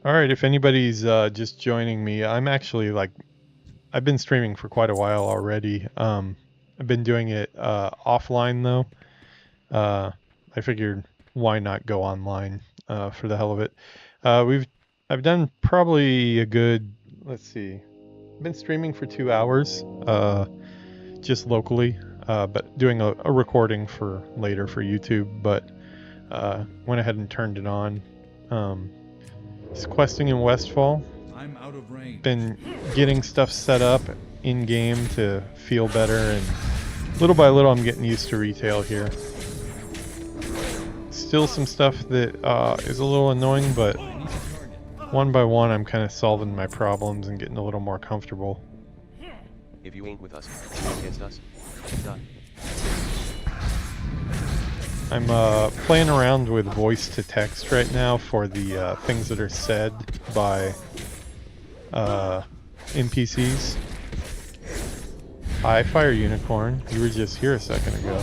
Alright, if anybody's just joining me, I'm actually I've been streaming for quite a while already. I've been doing it offline though. Uh, I figured why not go online for the hell of it. I've done probably a good, let's see, I've been streaming for 2 hours just locally, but doing a recording for later for YouTube, but went ahead and turned it on. Just questing in Westfall. I'm out of range. Been getting stuff set up in game to feel better, and little by little I'm getting used to retail here. Still some stuff that is a little annoying, but one by one I'm kind of solving my problems and getting a little more comfortable. If you ain't with us, against us, done. I'm playing around with voice to text right now for the things that are said by NPCs. Hi, Fire Unicorn. You were just here a second ago.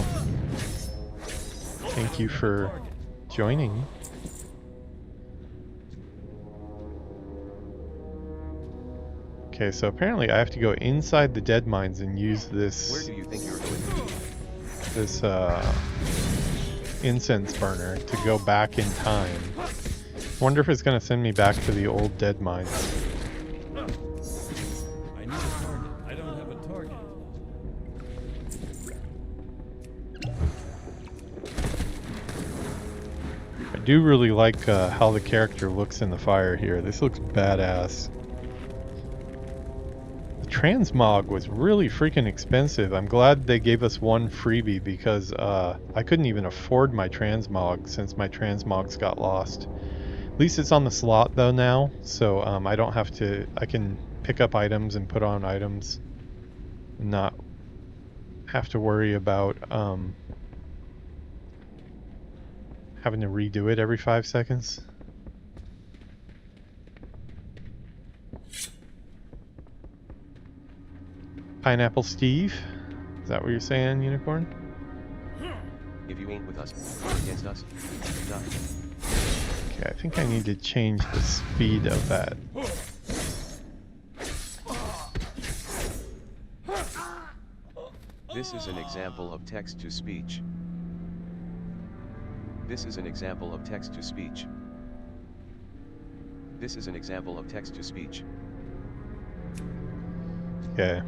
Thank you for joining. Okay, so apparently I have to go inside the dead mines and use this. Where do you think you're going? This incense burner to go back in time. Wonder if it's gonna send me back to the old dead mines. I need a target. I don't have a target. I do really like how the character looks in the fire here. This looks badass. The transmog was really freaking expensive. I'm glad they gave us one freebie because I couldn't even afford my transmog since my transmogs got lost. At least it's on the slot though now, so I don't have to, I can pick up items and put on items and not have to worry about having to redo it every 5 seconds. Pineapple Steve? Is that what you're saying, Unicorn? If you ain't with us, against us, done. Okay, I think I need to change the speed of that. This is an example of text-to-speech. This is an example of text-to-speech. This is an example of text-to-speech. Okay.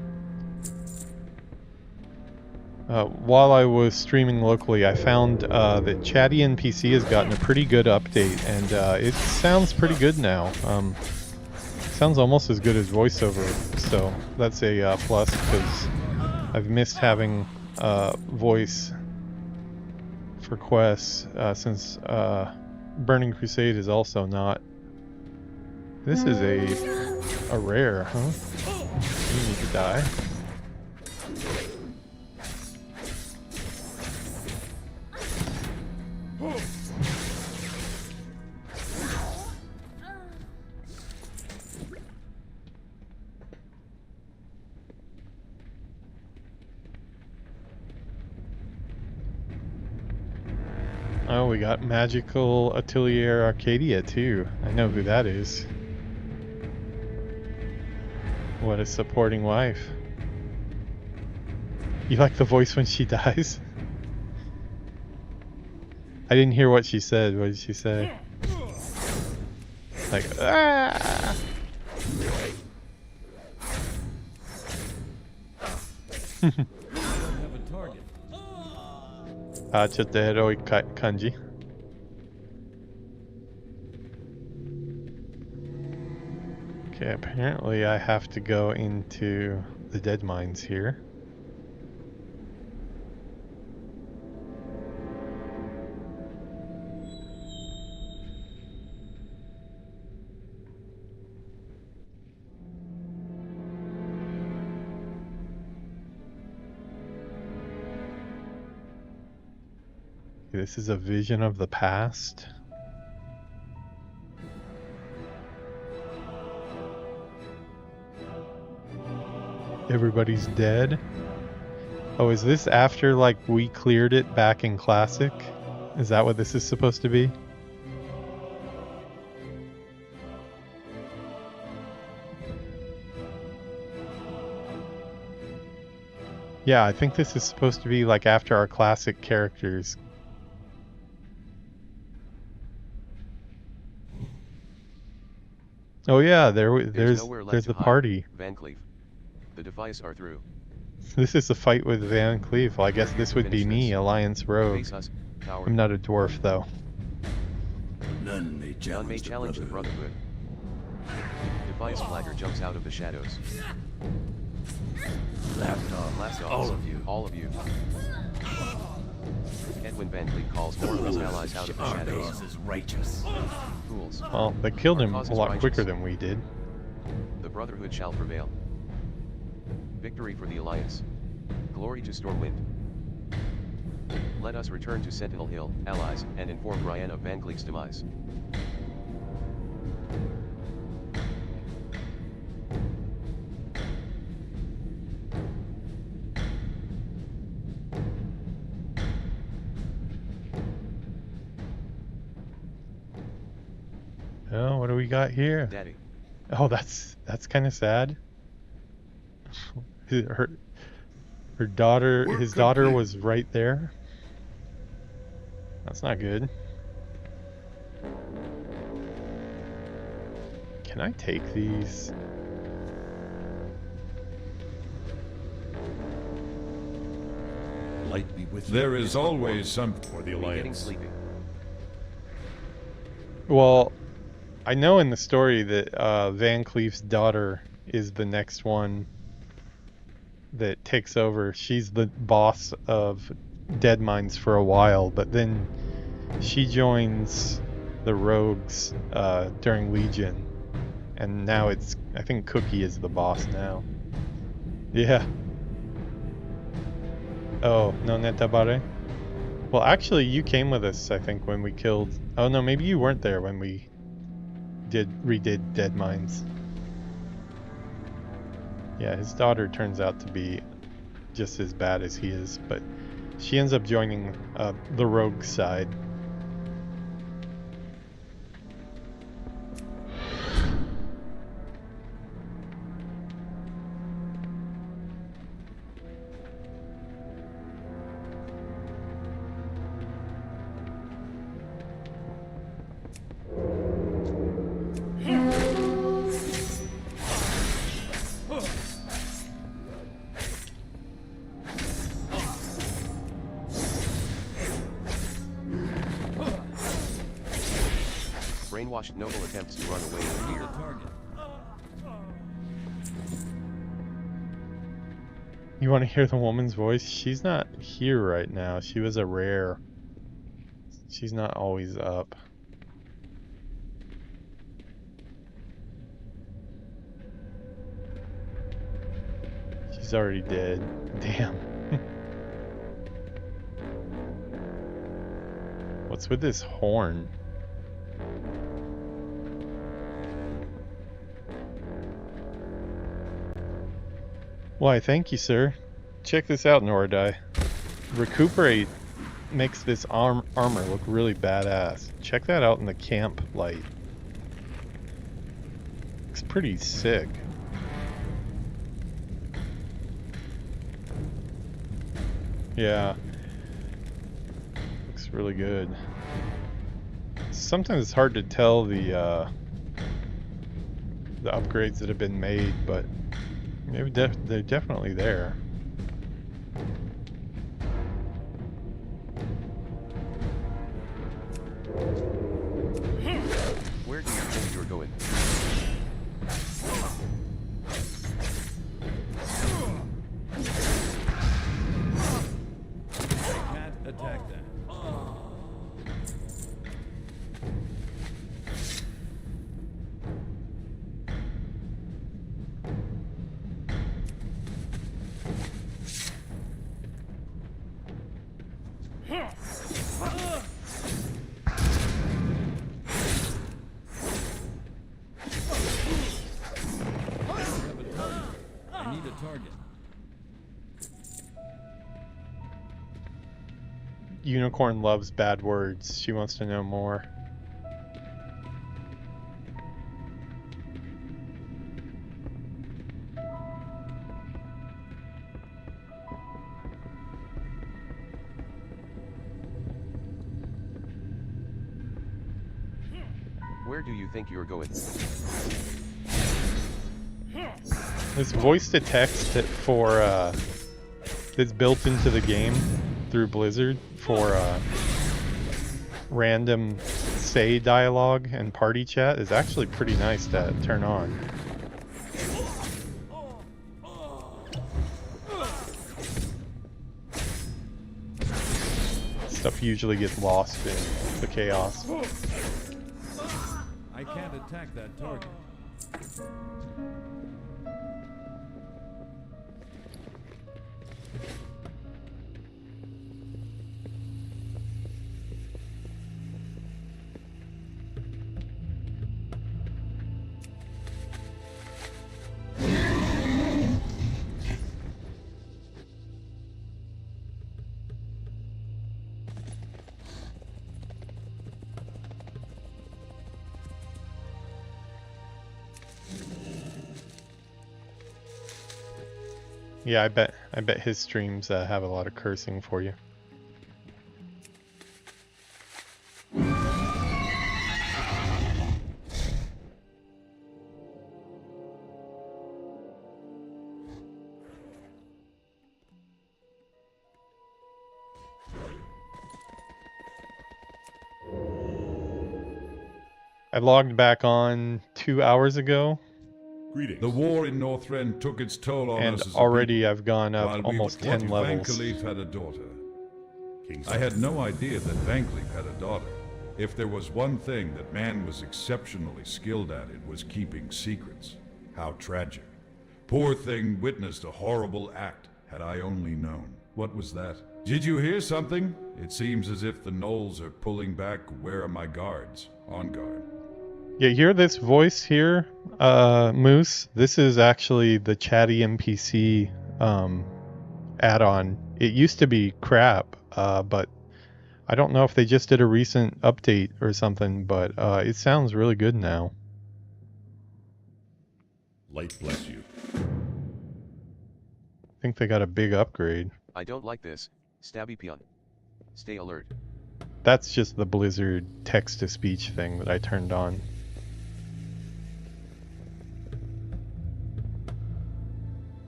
While I was streaming locally, I found that Chatty NPC has gotten a pretty good update, and it sounds pretty good now. Sounds almost as good as voiceover, so that's a plus, because I've missed having voice for quests since Burning Crusade is also not. This is a rare, huh? You need to die. Oh, we got Magical Atelier Arcadia too. I know who that is. What a supporting wife. You like the voice when she dies? I didn't hear what she said. What did she say? Like, ah! Chotero kanji. Okay, apparently I have to go into the dead mines here. This is a vision of the past. Everybody's dead. Oh, is this after, like, we cleared it back in Classic? Is that what this is supposed to be? Yeah, I think this is supposed to be like after our classic characters. Oh yeah, there's nowhere left there's to the hide, party. Van Cleef. The Defias are through. This is a fight with Van Cleef. Well, I guess this would be Finish me, this. Alliance Rogue. Face us, coward. I'm not a dwarf though. None may None may challenge the Brotherhood. Defias Flagger jumps out of the shadows. Lapdogs, all of you. All of you. Edwin Van Cleef calls more of his allies out of the Our shadows. cause is righteous. Fools. Well, they killed him Our cause a is lot righteous. quicker than we did. The Brotherhood shall prevail. Victory for the Alliance. Glory to Stormwind. Let us return to Sentinel Hill, allies, and inform Brian of Van Cleef's demise. Oh, what do we got here? Daddy. Oh, that's kind of sad. Her daughter, his daughter was right there. That's not good. Can I take these? Light be with you. There is always some for the Are we getting Alliance. sleepy? Well, I know in the story that Van Cleef's daughter is the next one that takes over. She's the boss of Dead Mines for a while, but then she joins the Rogues during Legion, and now I think Cookie is the boss now. Yeah. Oh, no netabare? Well, actually, you came with us, I think, when we killed... Oh, no, maybe you weren't there when we redid Dead Mines. Yeah, his daughter turns out to be just as bad as he is, but she ends up joining the rogue side. Brainwashed noble attempts to run away in fear. Target. You want to hear the woman's voice? She's not here right now. She was a rare. She's not always up. She's already dead. Damn. What's with this horn? Why, thank you, sir. Check this out, Noradai. Recuperate makes this armor look really badass. Check that out in the camp light. Looks pretty sick. Yeah. Looks really good. Sometimes it's hard to tell the upgrades that have been made, but maybe they're definitely there. Where do you think you're going? I can't attack that. I need a target. Unicorn loves bad words. She wants to know more. Where do you think you're going? This voice to text for that's built into the game through Blizzard for random say dialogue and party chat is actually pretty nice to turn on. Stuff usually gets lost in the chaos. I can't attack that target. Yeah, I bet his streams have a lot of cursing for you. I logged back on 2 hours ago. Greetings. The war in Northrend took its toll on And us as already a I've gone up people. almost 10 levels. Van Cleef had a daughter. I had no idea that Van Cleef had a daughter. If there was one thing that man was exceptionally skilled at, it was keeping secrets. How tragic. Poor thing witnessed a horrible act, had I only known. What was that? Did you hear something? It seems as if the gnolls are pulling back. Where are my guards? On guard. Yeah, hear this voice here, Moose? This is actually the chatty NPC add-on. It used to be crap, but I don't know if they just did a recent update or something, but it sounds really good now. Light bless you. I think they got a big upgrade. I don't like this. Stabby peon. Stay alert. That's just the Blizzard text-to-speech thing that I turned on.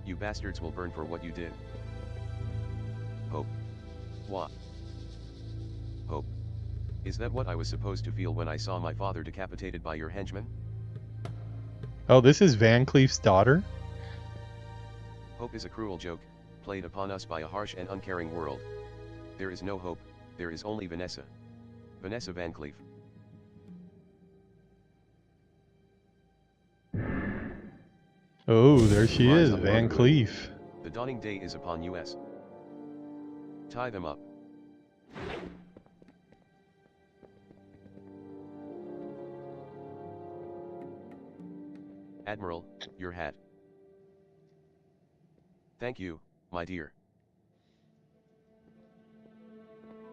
You bastards will burn for what you did. Hope. What? Hope. Is that what I was supposed to feel when I saw my father decapitated by your henchmen? Oh, this is Van Cleef's daughter? Hope is a cruel joke, played upon us by a harsh and uncaring world. There is no hope, there is only Vanessa. Vanessa Van Cleef. Oh, there she Rise is, up, Van brotherhood. Cleef. The dawning day is upon us. Tie them up. Admiral, your hat. Thank you, my dear.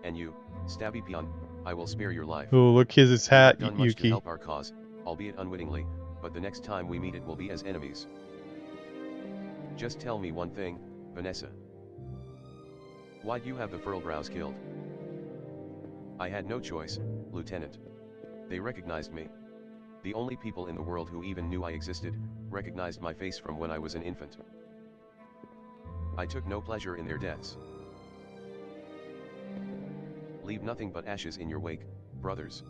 And you, Stabby peon, I will spare your life. Oh, look his hat, You have done much to Yuki. help our cause, albeit unwittingly, but the next time we meet it will be as enemies. Just tell me one thing, Vanessa. Why'd you have the Furlbrows killed? I had no choice, Lieutenant. They recognized me. The only people in the world who even knew I existed, recognized my face from when I was an infant. I took no pleasure in their deaths. Leave nothing but ashes in your wake, brothers.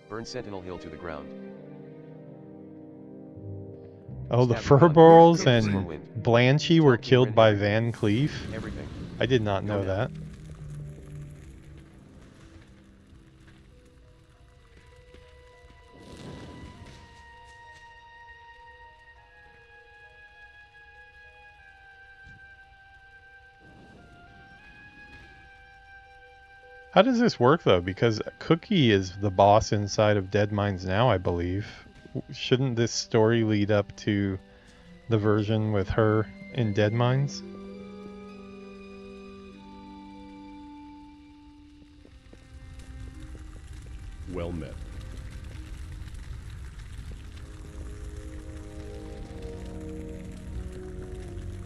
Burn Sentinel Hill to the ground. Oh, the Stab you on Furballs the and Stormwind. Blanchy were Tell King killed Ren by everything. Van Cleef? Everything. I did not know Go now. that. How does this work though? Because Cookie is the boss inside of Dead Mines now, I believe. Shouldn't this story lead up to the version with her in Dead Mines? Well met.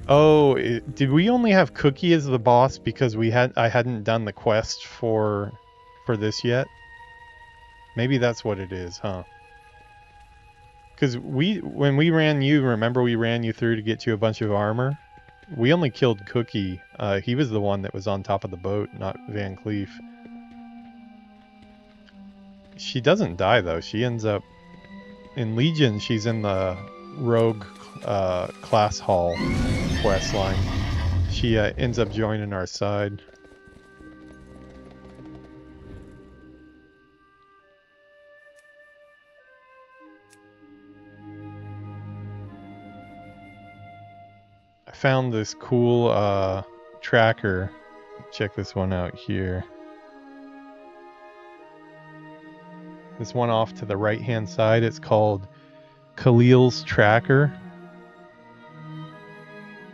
Oh, did we only have Cookie as the boss because I hadn't done the quest for this yet? Maybe that's what it is, huh? Because when we ran you, remember we ran you through to get you a bunch of armor? We only killed Cookie. He was the one that was on top of the boat, not Van Cleef. She doesn't die though. She ends up in Legion. She's in the rogue class hall quest line. She ends up joining our side. I found this cool tracker. Check this one out here. This one off to the right hand side, it's called Khalil's Tracker.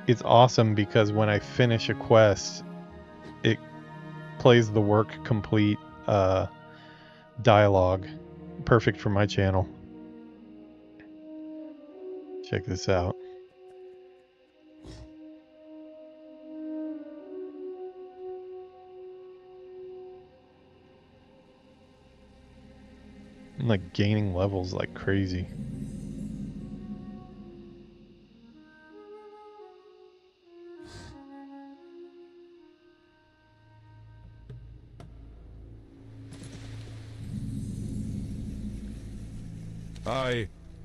It's awesome because when I finish a quest, it plays the work complete dialogue. Perfect for my channel. Check this out. I'm like gaining levels like crazy.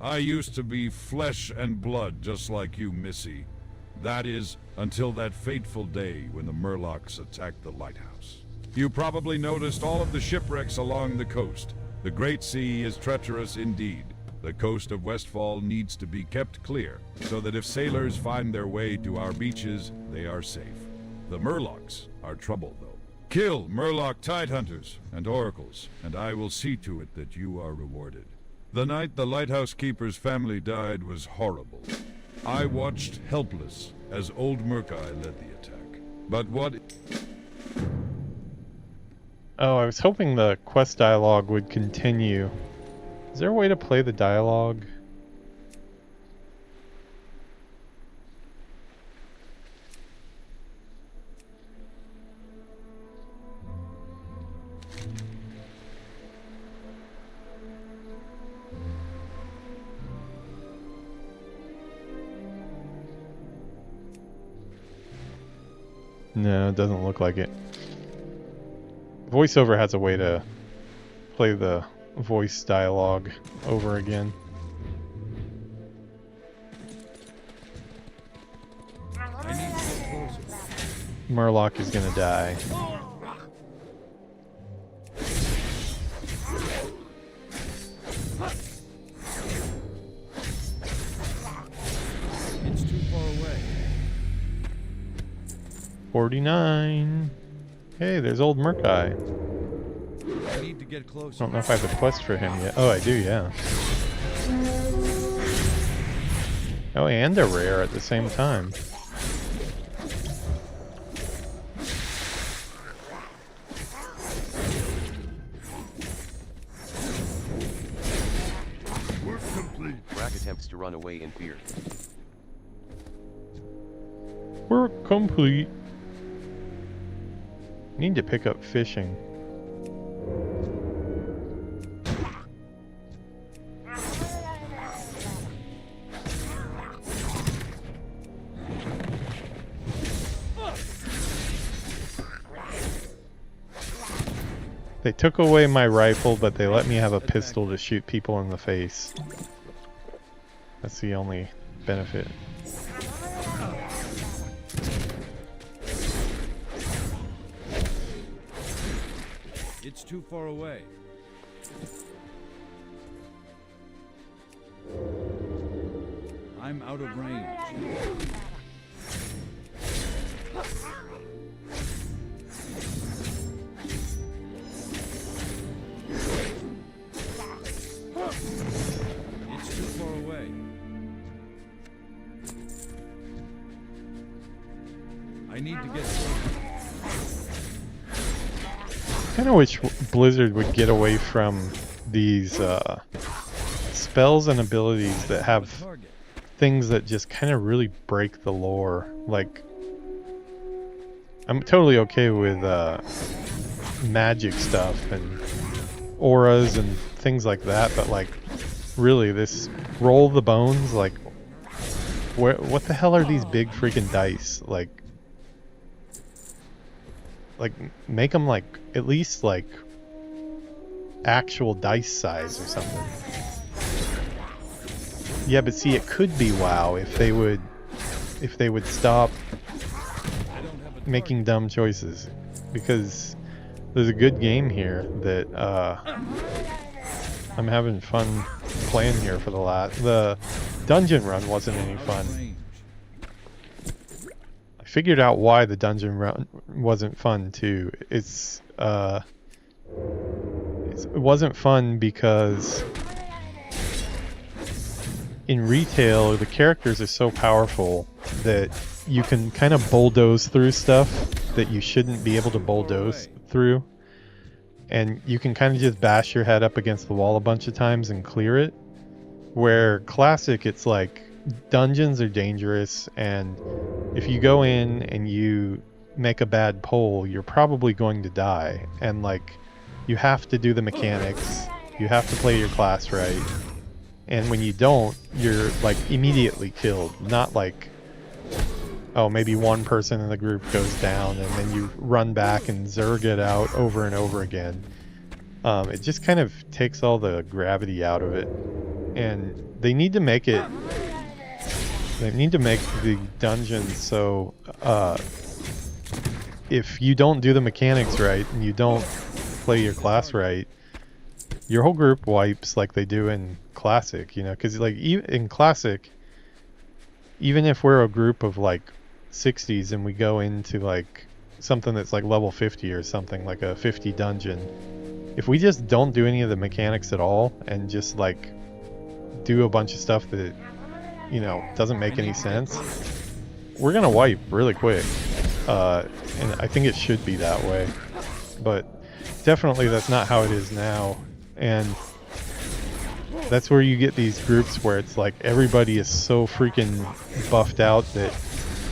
I used to be flesh and blood just like you, Missy. That is, until that fateful day when the Murlocs attacked the lighthouse. You probably noticed all of the shipwrecks along the coast. The Great Sea is treacherous indeed. The coast of Westfall needs to be kept clear, so that if sailors find their way to our beaches, they are safe. The Murlocs are trouble, though. Kill Murloc Tidehunters and Oracles, and I will see to it that you are rewarded. The night the Lighthouse Keeper's family died was horrible. I watched helpless as old Murkai led the attack. But what... Oh, I was hoping the quest dialogue would continue. Is there a way to play the dialogue? No, it doesn't look like it. VoiceOver has a way to play the voice dialogue over again. Murloc is gonna die. It's too far away. 49. Hey, there's old Murkai. I need to get closer. I don't know if I have a quest for him yet. Oh, I do, yeah. Oh, and a rare at the same time. Work complete. Brack attempts to run away in fear. Work complete. Need to pick up fishing. They took away my rifle, but they let me have a pistol to shoot people in the face. That's the only benefit. It's too far away. I'm out of range. It's too far away. I need to get closer. Kind of wish Blizzard would get away from these spells and abilities that have things that just kind of really break the lore. Like, I'm totally okay with magic stuff and auras and things like that, but like Really, this roll the bones, like, what the hell are these big freaking dice? Like, make them like at least like actual dice size or something. Yeah, but see, it could be WoW if they would stop making dumb choices, because there's a good game here that I'm having fun playing here for the dungeon run wasn't any fun. I figured out why the dungeon run wasn't fun too. It wasn't fun because in retail the characters are so powerful that you can kind of bulldoze through stuff that you shouldn't be able to bulldoze through, and you can kind of just bash your head up against the wall a bunch of times and clear it. Where classic, it's like dungeons are dangerous, and if you go in and you make a bad pull, you're probably going to die, and like you have to do the mechanics, you have to play your class right, and when you don't, you're like immediately killed. Not like, oh, maybe one person in the group goes down and then you run back and zerg it out over and over again. It just kind of takes all the gravity out of it, and they need to make the dungeons so if you don't do the mechanics right and you don't play your class right, your whole group wipes like they do in classic, you know, because like in classic, even if we're a group of like 60s and we go into like something that's like level 50 or something, like a 50 dungeon, if we just don't do any of the mechanics at all and just like do a bunch of stuff that, you know, doesn't make any sense, we're gonna wipe really quick. And I think it should be that way, but definitely that's not how it is now. And that's where you get these groups where it's like everybody is so freaking buffed out that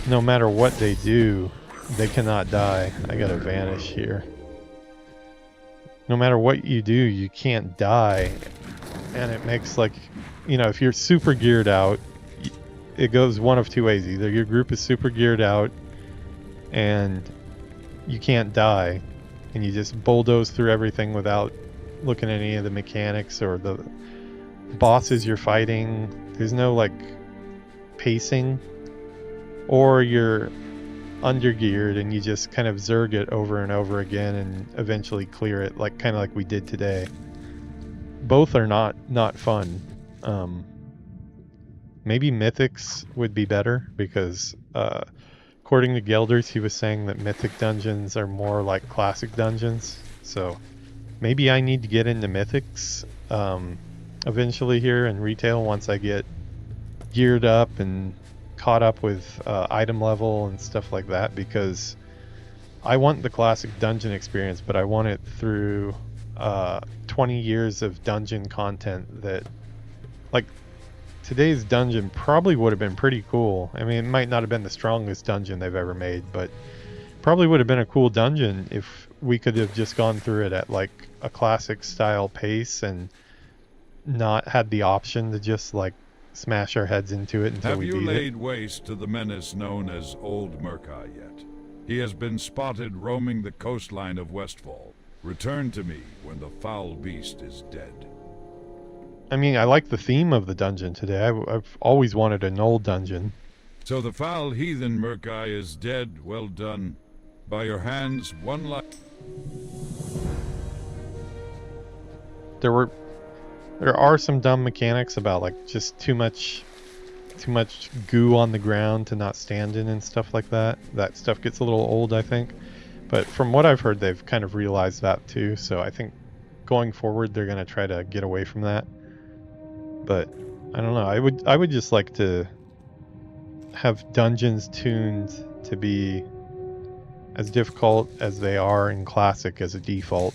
no matter what they do, they cannot die. I gotta vanish here. No matter what you do, you can't die. And it makes like, you know, if you're super geared out, it goes one of two ways. Either your group is super geared out and you can't die, and you just bulldoze through everything without looking at any of the mechanics or the bosses you're fighting. There's no like pacing. Or you're undergeared and you just kind of zerg it over and over again and eventually clear it, like kind of like we did today. Both are not fun. Maybe Mythics would be better because according to Gelders, he was saying that Mythic dungeons are more like classic dungeons. So maybe I need to get into Mythics eventually here in retail once I get geared up and caught up with item level and stuff like that, because I want the classic dungeon experience, but I want it through 20 years of dungeon content. That, like, today's dungeon probably would have been pretty cool. I mean, it might not have been the strongest dungeon they've ever made, but probably would have been a cool dungeon if we could have just gone through it at like a classic style pace and not had the option to just like smash our heads into it until we beat it. Have you laid waste to the menace known as Old Murkai yet? He has been spotted roaming the coastline of Westfall. Return to me when the foul beast is dead. I mean, I like the theme of the dungeon today. I've always wanted an old dungeon. So the foul heathen Murkai is dead. Well done. By your hands, one life. There are some dumb mechanics about like just too much goo on the ground to not stand in and stuff like that. That stuff gets a little old, I think. But from what I've heard, they've kind of realized that too. So I think going forward, they're going to try to get away from that. But I don't know. I would just like to have dungeons tuned to be as difficult as they are in Classic as a default.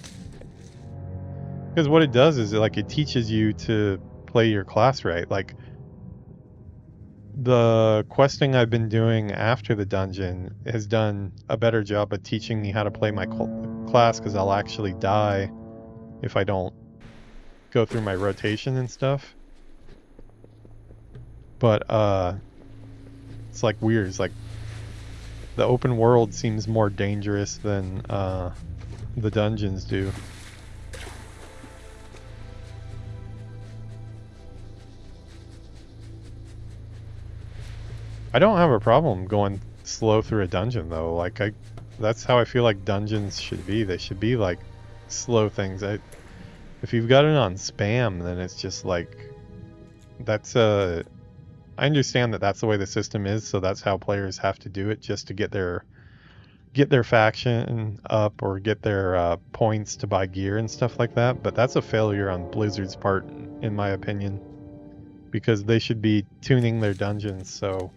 Because what it does is it teaches you to play your class right. Like, the questing I've been doing after the dungeon has done a better job of teaching me how to play my class, because I'll actually die if I don't go through my rotation and stuff. But it's like weird. It's like the open world seems more dangerous than the dungeons do. I don't have a problem going slow through a dungeon though. Like that's how I feel like dungeons should be. They should be like slow things. If you've got it on spam, then it's just like that's I understand that that's the way the system is, so that's how players have to do it just to get their faction up or get their points to buy gear and stuff like that. But that's a failure on Blizzard's part, in my opinion, because they should be tuning their dungeons. So,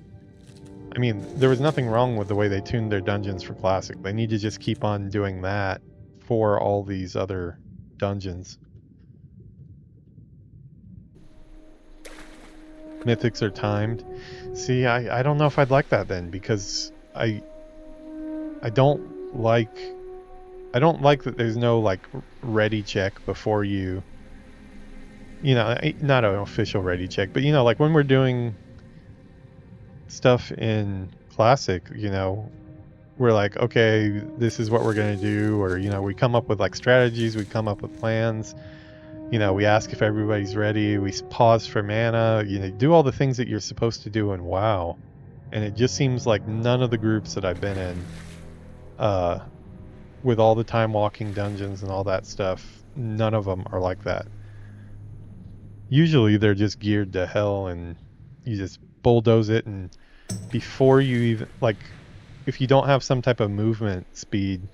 I mean, there was nothing wrong with the way they tuned their dungeons for Classic. They need to just keep on doing that for all these other dungeons. Mythics are timed. See, I don't know if I'd like that then, because I don't like that there's no like ready check before you know, not an official ready check, but you know, like when we're doing stuff in Classic, you know, we're like, okay, this is what we're gonna do, or you know, we come up with like strategies, we come up with plans, you know, we ask if everybody's ready, we pause for mana, you know, do all the things that you're supposed to do in WoW. And it just seems like none of the groups that I've been in, with all the time walking dungeons and all that stuff, none of them are like that. Usually they're just geared to hell and you just bulldoze it, and before you even, like, if you don't have some type of movement speed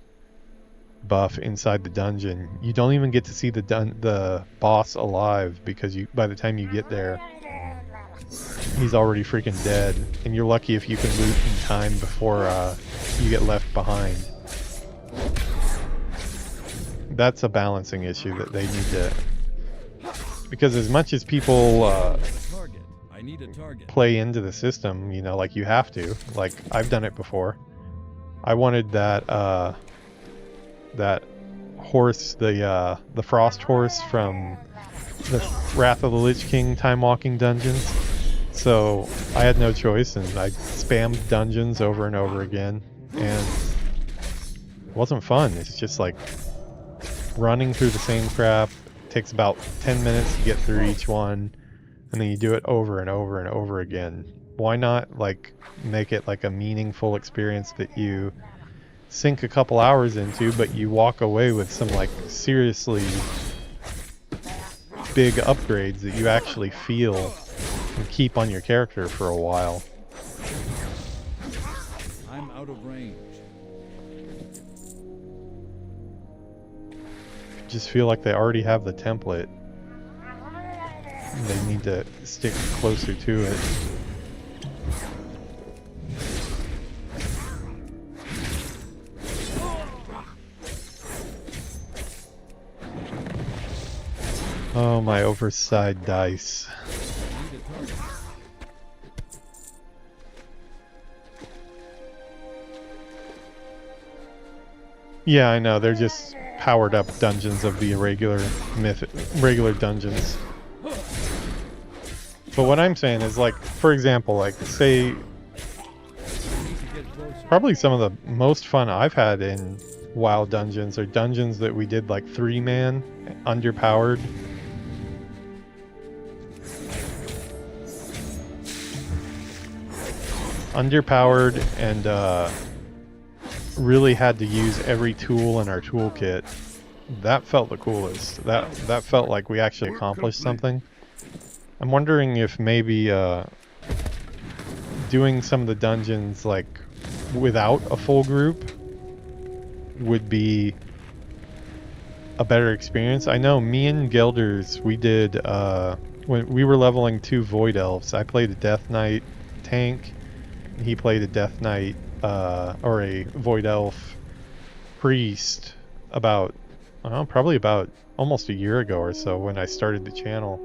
buff inside the dungeon, you don't even get to see the boss alive, because by the time you get there, he's already freaking dead, and you're lucky if you can loot in time before you get left behind. That's a balancing issue that they need to, because as much as people play into the system, you know, like you have to, like I've done it before. I wanted that horse, the frost horse from the Wrath of the Lich King time walking dungeons. So I had no choice, and I spammed dungeons over and over again, and it wasn't fun. It's just like running through the same crap. It takes about 10 minutes to get through each one, and then you do it over and over and over again. Why not like make it like a meaningful experience that you sink a couple hours into, but you walk away with some like seriously big upgrades that you actually feel and keep on your character for a while. I'm out of range. Just feel like they already have the template. They need to stick closer to it. Oh, my oversized dice. Yeah, I know. They're just powered up dungeons of the regular dungeons. But what I'm saying is, like, for example, like, say, probably some of the most fun I've had in WoW dungeons are dungeons that we did like 3-man, underpowered. Underpowered, and really had to use every tool in our toolkit. That felt the coolest. That felt like we actually accomplished something. I'm wondering if maybe doing some of the dungeons like without a full group would be a better experience. I know me and Gelders, we did when we were leveling 2 Void Elves. I played a Death Knight tank. He played a Death Knight or a Void Elf priest about, probably about almost a year ago or so when I started the channel.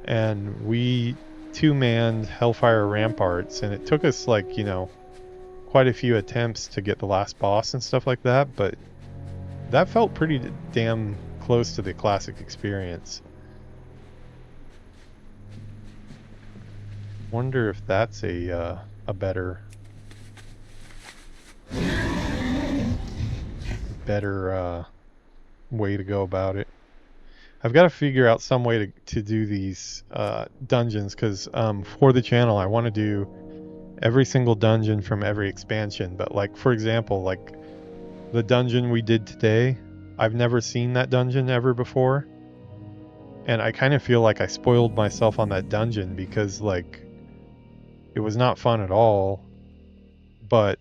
And we 2-manned Hellfire Ramparts, and it took us like, you know, quite a few attempts to get the last boss and stuff like that, but that felt pretty damn close to the classic experience. Wonder if that's a better way to go about it. I've got to figure out some way to do these dungeons, because for the channel I want to do every single dungeon from every expansion. But like, for example, like the dungeon we did today, I've never seen that dungeon ever before, and I kind of feel like I spoiled myself on that dungeon because like it was not fun at all. But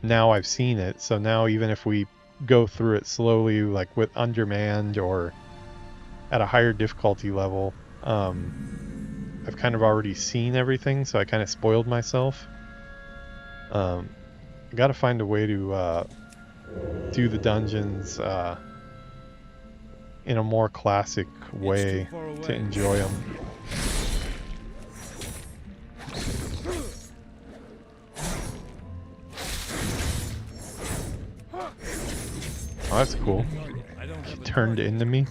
now I've seen it, so now even if we go through it slowly, like with undermanned or at a higher difficulty level, I've kind of already seen everything, so I kind of spoiled myself. I gotta find a way to do the dungeons in a more classic way to enjoy them. Oh, that's cool. He turned into me.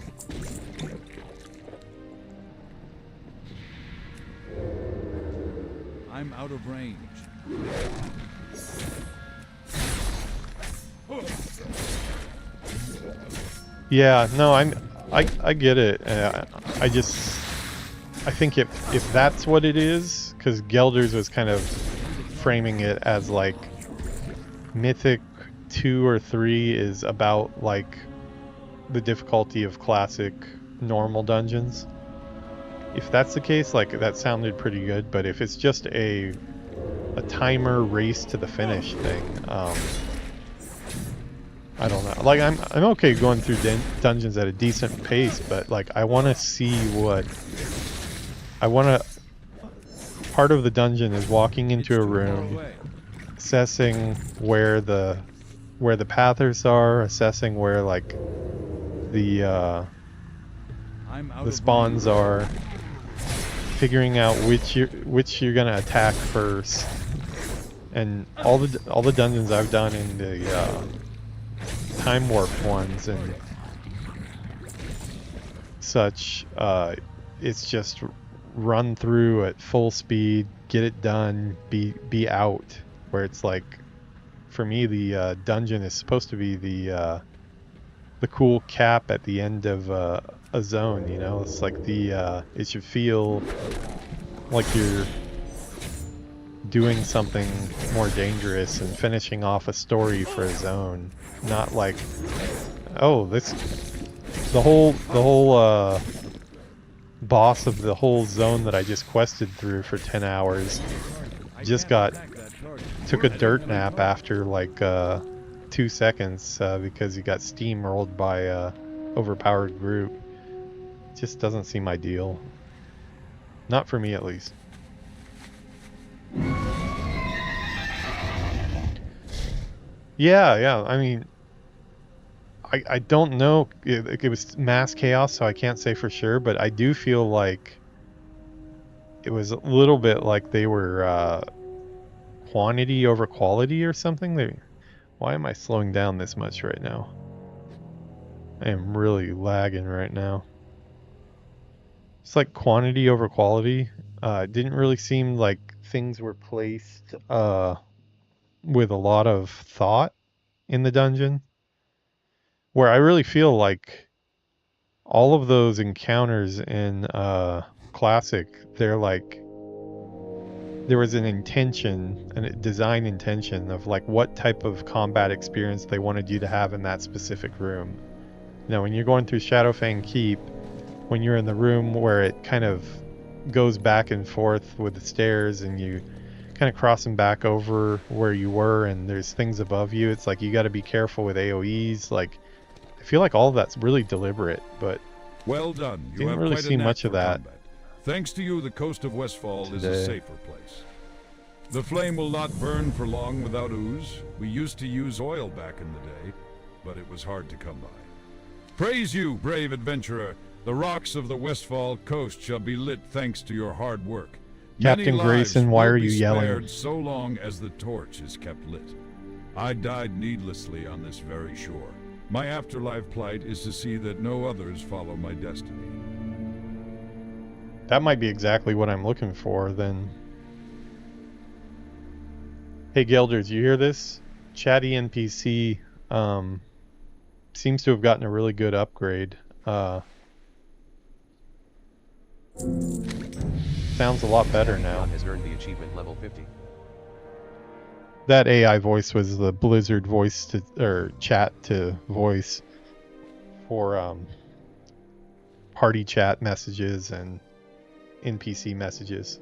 I'm out of range. Yeah, no, I get it. I think if that's what it is, because Gelders was kind of framing it as like Mythic 2 or 3 is about like the difficulty of classic normal dungeons. If that's the case, like that sounded pretty good. But if it's just a timer race to the finish thing, I don't know. Like I'm okay going through dungeons at a decent pace, but like I want to see what part of the dungeon is walking into a room, assessing where the pathers are, assessing where like the spawns are, figuring out which you're gonna attack first, and all the dungeons I've done in the time warp ones and such, it's just run through at full speed, get it done, be out. Where it's like, for me, the dungeon is supposed to be the cool cap at the end of a zone, you know? It's like it should feel like you're doing something more dangerous and finishing off a story for a zone, not like, oh, the whole boss of the whole zone that I just quested through for 10 hours just took a dirt nap after like 2 seconds because he got steamrolled by a overpowered group. Just doesn't seem ideal. Not for me, at least. Yeah. I mean, I don't know. It was mass chaos, so I can't say for sure, but I do feel like it was a little bit like they were quantity over quality or something. Why am I slowing down this much right now? I am really lagging right now. It's like quantity over quality. It didn't really seem like things were placed with a lot of thought in the dungeon. Where I really feel like all of those encounters in Classic, they're like, there was an intention, a design intention of like what type of combat experience they wanted you to have in that specific room. You know, when you're going through Shadowfang Keep, when you're in the room where it kind of goes back and forth with the stairs and you kind of crossing back over where you were and there's things above you, it's like you got to be careful with AoEs. Like, I feel like all of that's really deliberate, but well done. You didn't have really quite a see knack much for of that. combat. Thanks to you, the coast of Westfall is a Today. safer place. The flame will not burn for long without ooze. We used to use oil back in the day, but it was hard to come by. Praise you, brave adventurer. The rocks of the Westfall coast shall be lit thanks to your hard work. Captain Many Grayson, lives why will are be you yelling? spared so long as the torch is kept lit. I died needlessly on this very shore. My afterlife plight is to see that no others follow my destiny. that might be exactly what I'm looking for then. Hey Gelder, do you hear this? Chatty NPC seems to have gotten a really good upgrade. Sounds a lot better now. Has earned the achievement level 50. That AI voice was the Blizzard voice to, or chat to voice for party chat messages and NPC messages.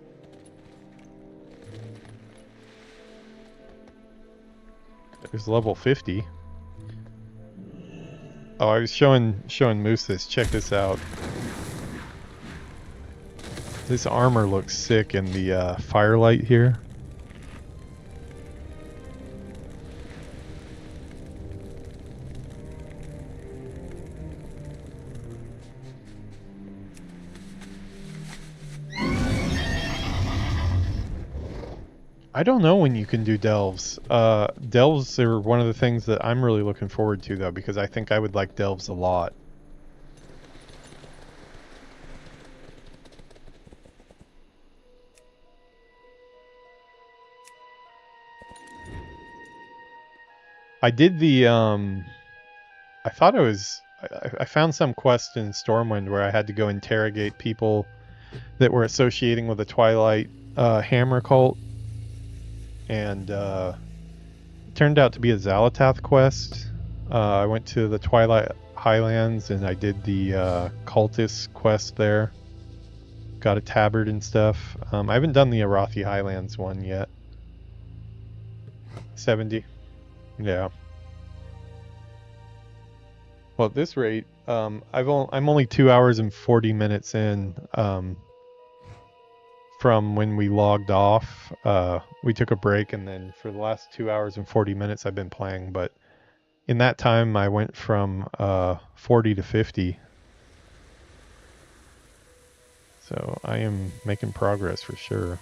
There's level 50. Oh, I was showing Moose this. Check this out. This armor looks sick in the firelight here. I don't know when you can do delves. Delves are one of the things that I'm really looking forward to, though, because I think I would like delves a lot. I did the, I thought I found some quest in Stormwind where I had to go interrogate people that were associating with the Twilight Hammer cult. And it turned out to be a Xalatath quest. I went to the Twilight Highlands and I did the cultist quest there. Got a tabard and stuff. I haven't done the Arathi Highlands one yet. 70. Yeah. Well, at this rate, I'm only 2 hours and 40 minutes in. From when we logged off. We took a break, and then for the last 2 hours and 40 minutes I've been playing, but in that time I went from 40 to 50. So I am making progress for sure.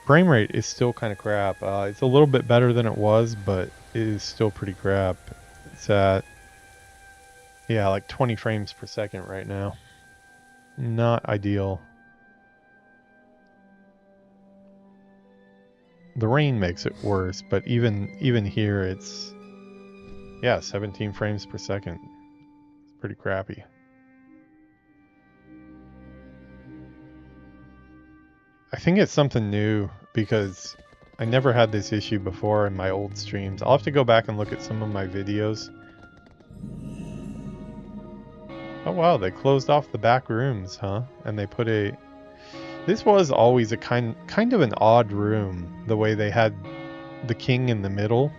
Frame rate is still kind of crap. It's a little bit better than it was, but it is still pretty crap. It's at, yeah, like 20 frames per second right now. Not ideal. The rain makes it worse, but even here it's, yeah, 17 frames per second. It's pretty crappy. I think it's something new because I never had this issue before in my old streams. I'll have to go back and look at some of my videos. Oh wow, they closed off the back rooms, huh? And they put a... This was always a kind of an odd room, the way they had the king in the middle.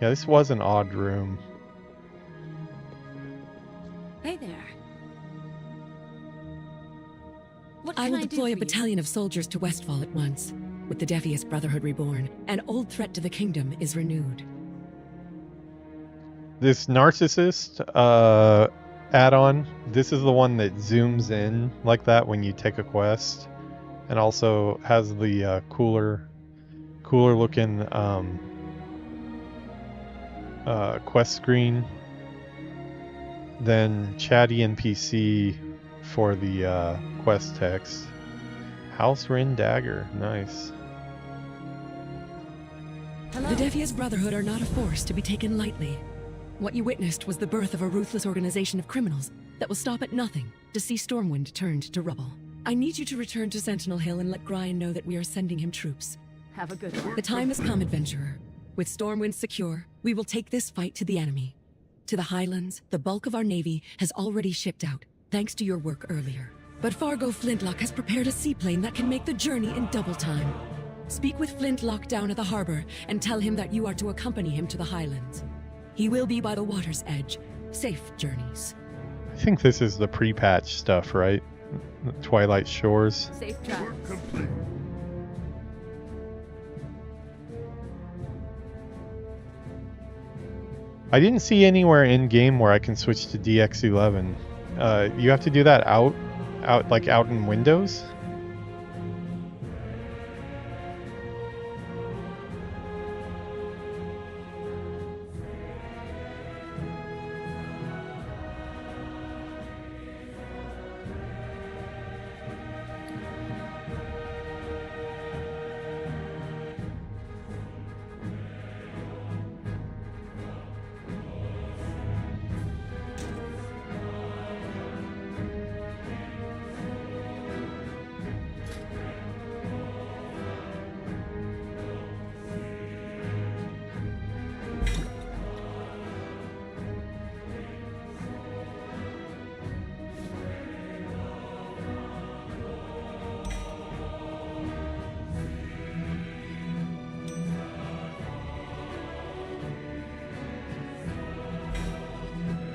Yeah, this was an odd room. Hey there. What I can will I deploy do a for battalion of soldiers to Westfall at once. With the Defiant Brotherhood reborn, an old threat to the kingdom is renewed. This narcissist add-on, this is the one that zooms in like that when you take a quest, and also has the cooler looking quest screen than Chatty NPC for the quest text. House Rin Dagger, nice. Hello. The Defiant Brotherhood are not a force to be taken lightly. What you witnessed was the birth of a ruthless organization of criminals that will stop at nothing to see Stormwind turned to rubble. I need you to return to Sentinel Hill and let Gryan know that we are sending him troops. Have a good one. The time has come, adventurer. With Stormwind secure, we will take this fight to the enemy. To the Highlands, the bulk of our navy has already shipped out, thanks to your work earlier. But Fargo Flintlock has prepared a seaplane that can make the journey in double time. Speak with Flintlock down at the harbor and tell him that you are to accompany him to the Highlands. He will be by the water's edge. Safe journeys. I think this is the pre-patch stuff, right? The Twilight Shores. Safe travels. Complete. I didn't see anywhere in game where I can switch to DX11. You have to do that out in Windows.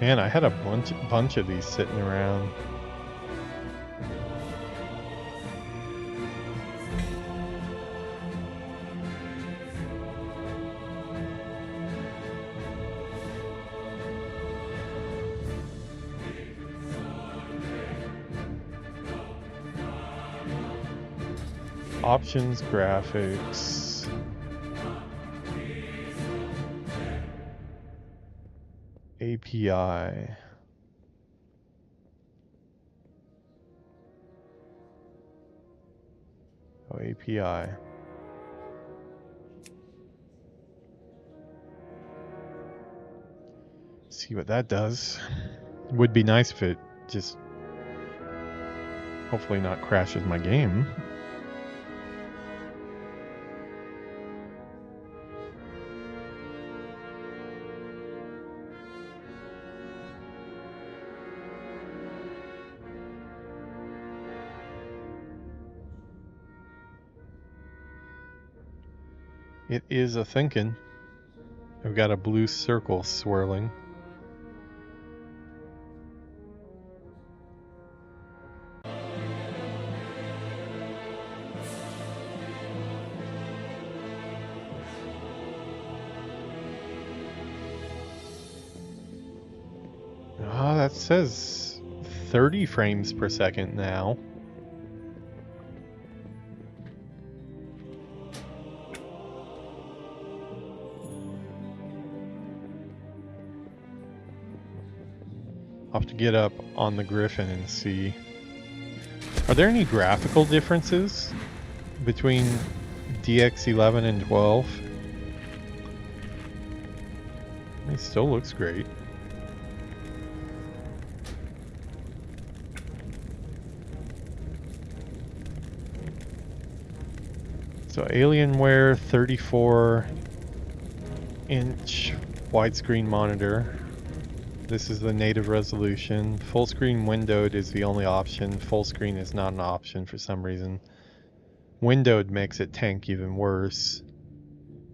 Man, I had a bunch of these sitting around. Options, graphics. API. Oh, API. See what that does. Would be nice if it just hopefully not crashes my game. It is a thinking. I've got a blue circle swirling. Ah, that says 30 frames per second now. I'll have to get up on the Griffin and see. Are there any graphical differences between DX11 and 12? It still looks great. So Alienware 34-inch widescreen monitor. This is the native resolution. Full screen windowed is the only option. Full screen is not an option for some reason. Windowed makes it tank even worse.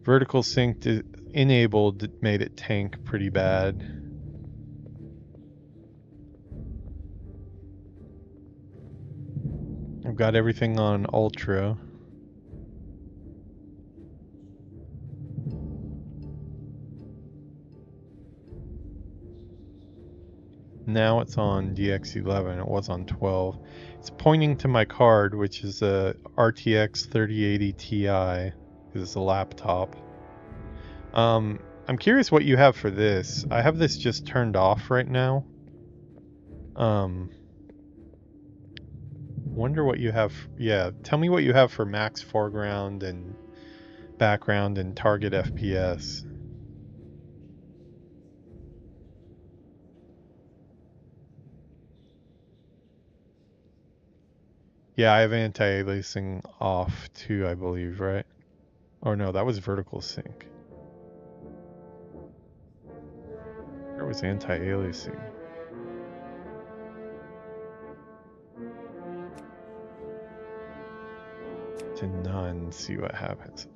Vertical sync enabled made it tank pretty bad. I've got everything on ultra. Now it's on DX11, it was on 12. It's pointing to my card, which is a RTX 3080 Ti, because it's a laptop. I'm curious what you have for this. I have this just turned off right now. Wonder what you have. Yeah, tell me what you have for max foreground and background and target FPS. Yeah, I have anti-aliasing off too, I believe, right? Or no, that was vertical sync. Where was anti-aliasing? To none, see what happens.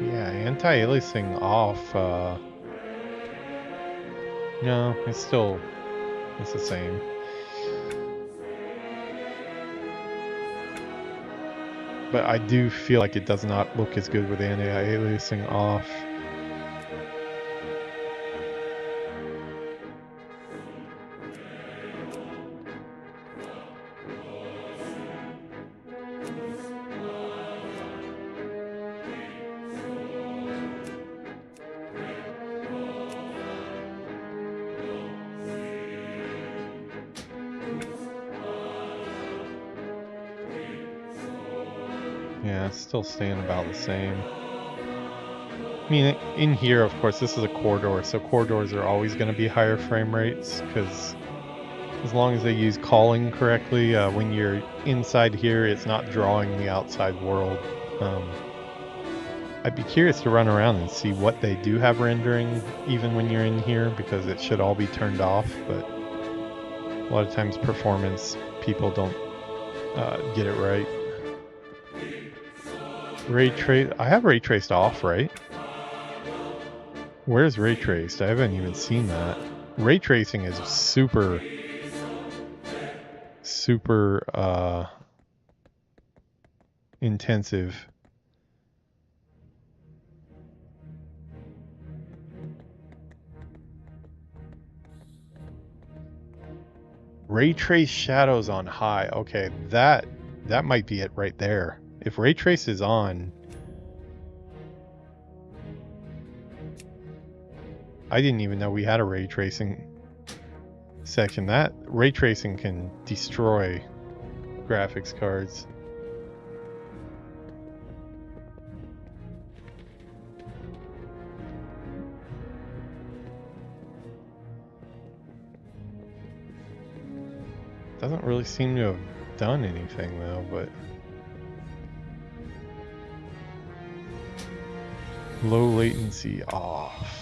Yeah, anti-aliasing off, no, it's the same. But I do feel like it does not look as good with anti-aliasing off. Yeah, it's still staying about the same. I mean, in here, of course, this is a corridor, so corridors are always going to be higher frame rates, because as long as they use calling correctly, when you're inside here, it's not drawing the outside world. I'd be curious to run around and see what they do have rendering even when you're in here, because it should all be turned off, but a lot of times performance people don't get it right. Ray trace. I have ray traced off, right? Where's ray traced? I haven't even seen that. Ray tracing is super intensive. Ray trace shadows on high. Okay, that might be it right there. If ray trace is on, I didn't even know we had a ray tracing section. That ray tracing can destroy graphics cards. Doesn't really seem to have done anything though, but low latency off.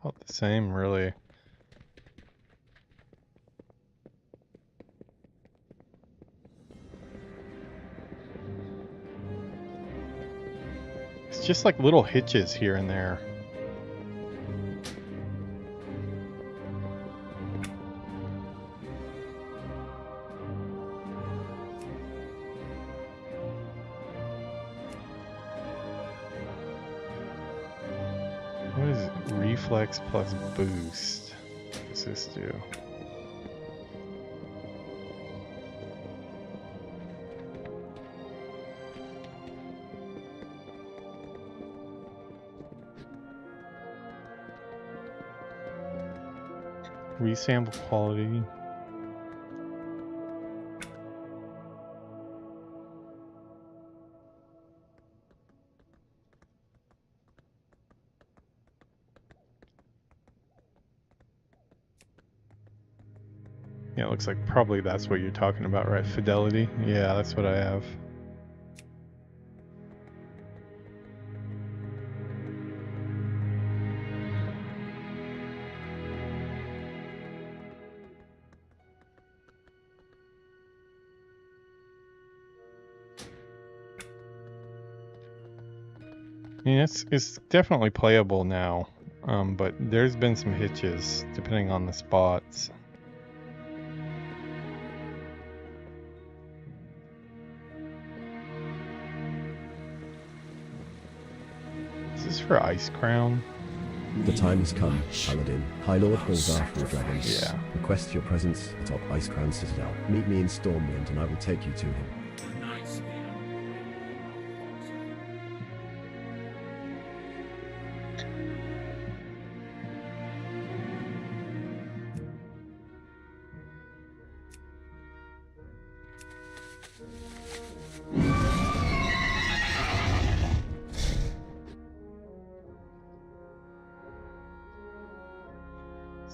About the same, really. It's just like little hitches here and there. What is it? Reflex plus boost? What does this do? Resample quality. Yeah, it looks like probably that's what you're talking about, right? Fidelity? Yeah, that's what I have. I mean, it's definitely playable now, but there's been some hitches depending on the spots. Is this for Ice Crown? The time has come, Paladin. High Lord Balzar from the Dragons. Yeah. Request your presence atop Ice Crown Citadel. Meet me in Stormwind and I will take you to him.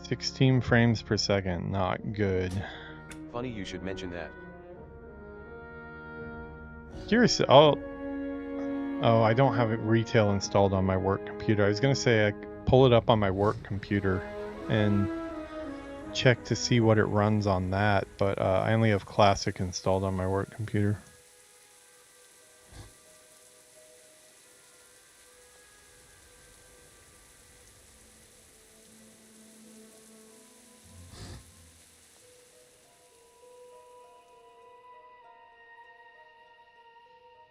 "16 frames per second, not good." Funny you should mention that. Curious, oh, I don't have it retail installed on my work computer. I was gonna say I pull it up on my work computer and check to see what it runs on that, but I only have Classic installed on my work computer.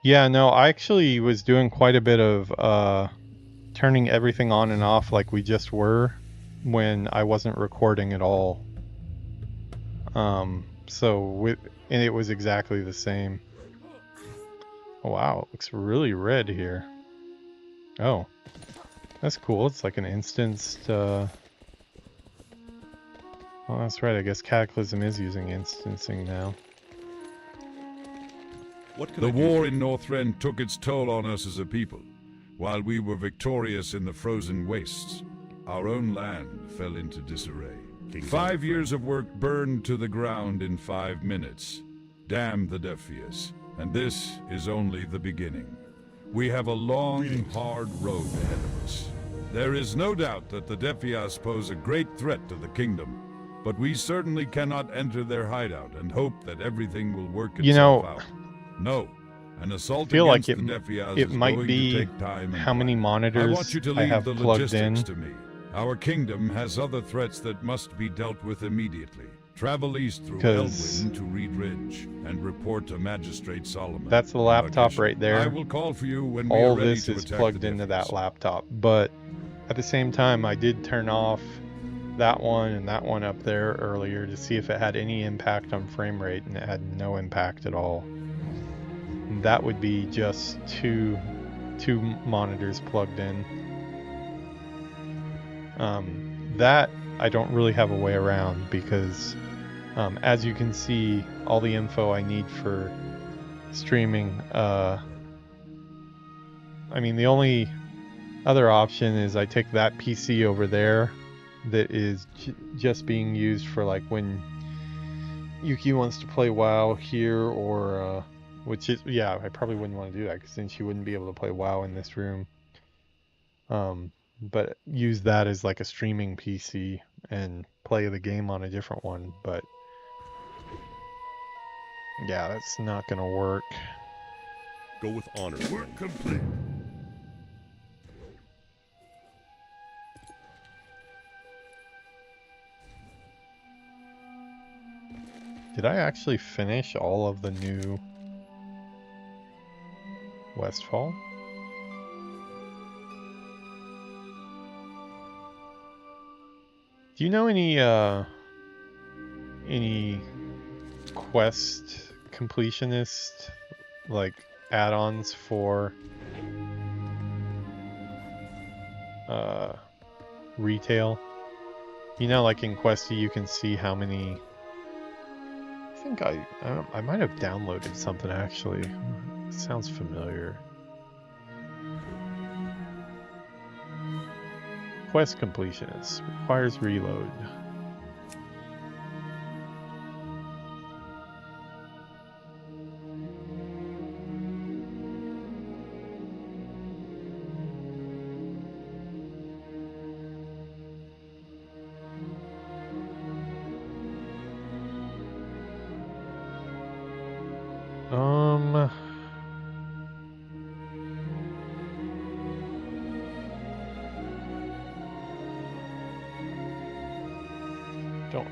Yeah, no, I actually was doing quite a bit of turning everything on and off like we just were when I wasn't recording at all. And it was exactly the same. Oh, wow, it looks really red here. Oh, that's cool. It's like an instanced. Well, that's right. I guess Cataclysm is using instancing now. The war in Northrend took its toll on us as a people. While we were victorious in the frozen wastes, our own land fell into disarray. 5 years of work burned to the ground in 5 minutes. Damn the Defias. And this is only the beginning. We have a long, hard road ahead of us. There is no doubt that the Defias pose a great threat to the kingdom, but we certainly cannot enter their hideout and hope that everything will work itself out. No, an assault feel against like the Defias it is might going be to take time and how many planning. monitors I want you to I leave have the plugged logistics in. to me. Our kingdom has other threats that must be dealt with immediately. Travel east through 'Cause Elwyn to Reed Ridge and report to Magistrate Solomon. that's the laptop Marcus, right there. I will call for you when we All are ready this to is attack plugged the into that Defias. laptop, but at the same time I did turn off that one and that one up there earlier to see if it had any impact on frame rate, and it had no impact at all. And that would be just two monitors plugged in. That I don't really have a way around because as you can see, all the info I need for streaming, I mean, the only other option is I take that PC over there that is just being used for like when Yuki wants to play WoW here, or which is, yeah, I probably wouldn't want to do that because then she wouldn't be able to play WoW in this room. But use that as like a streaming PC and play the game on a different one. But yeah, that's not gonna work. Go with honor. Work complete. Did I actually finish all of the new Westfall? Do you know any quest completionist like add-ons for retail? You know, like in Questy you can see how many. I think I might have downloaded something actually. It sounds familiar. Quest completionist requires reload. Don't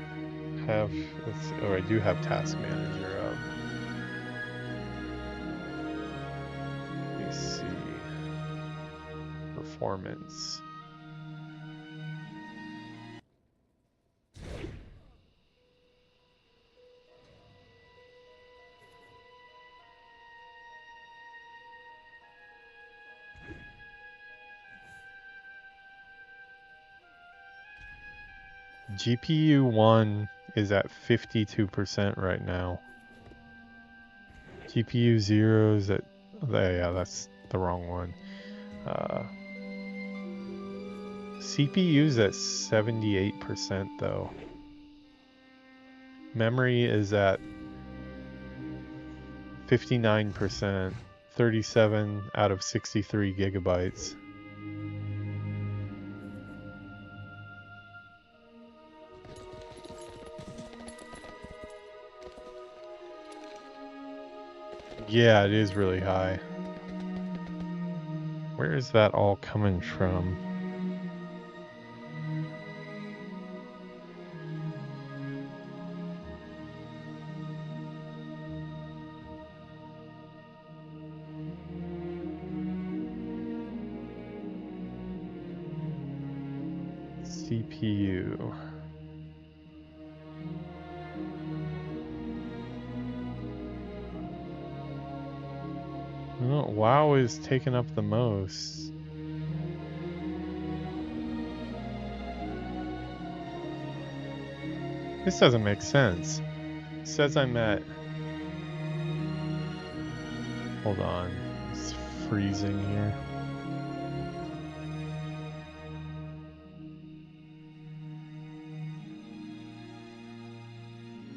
have, let's see, oh, I do have Task Manager up. Let me see. Performance. GPU 1 is at 52% right now. GPU 0 is at, yeah, that's the wrong one. CPU's at 78% though. Memory is at 59%, 37 out of 63 gigabytes. Yeah, it is really high. Where is that all coming from? CPU. Well, WoW is taking up the most. This doesn't make sense. It says I'm at... Hold on. It's freezing here.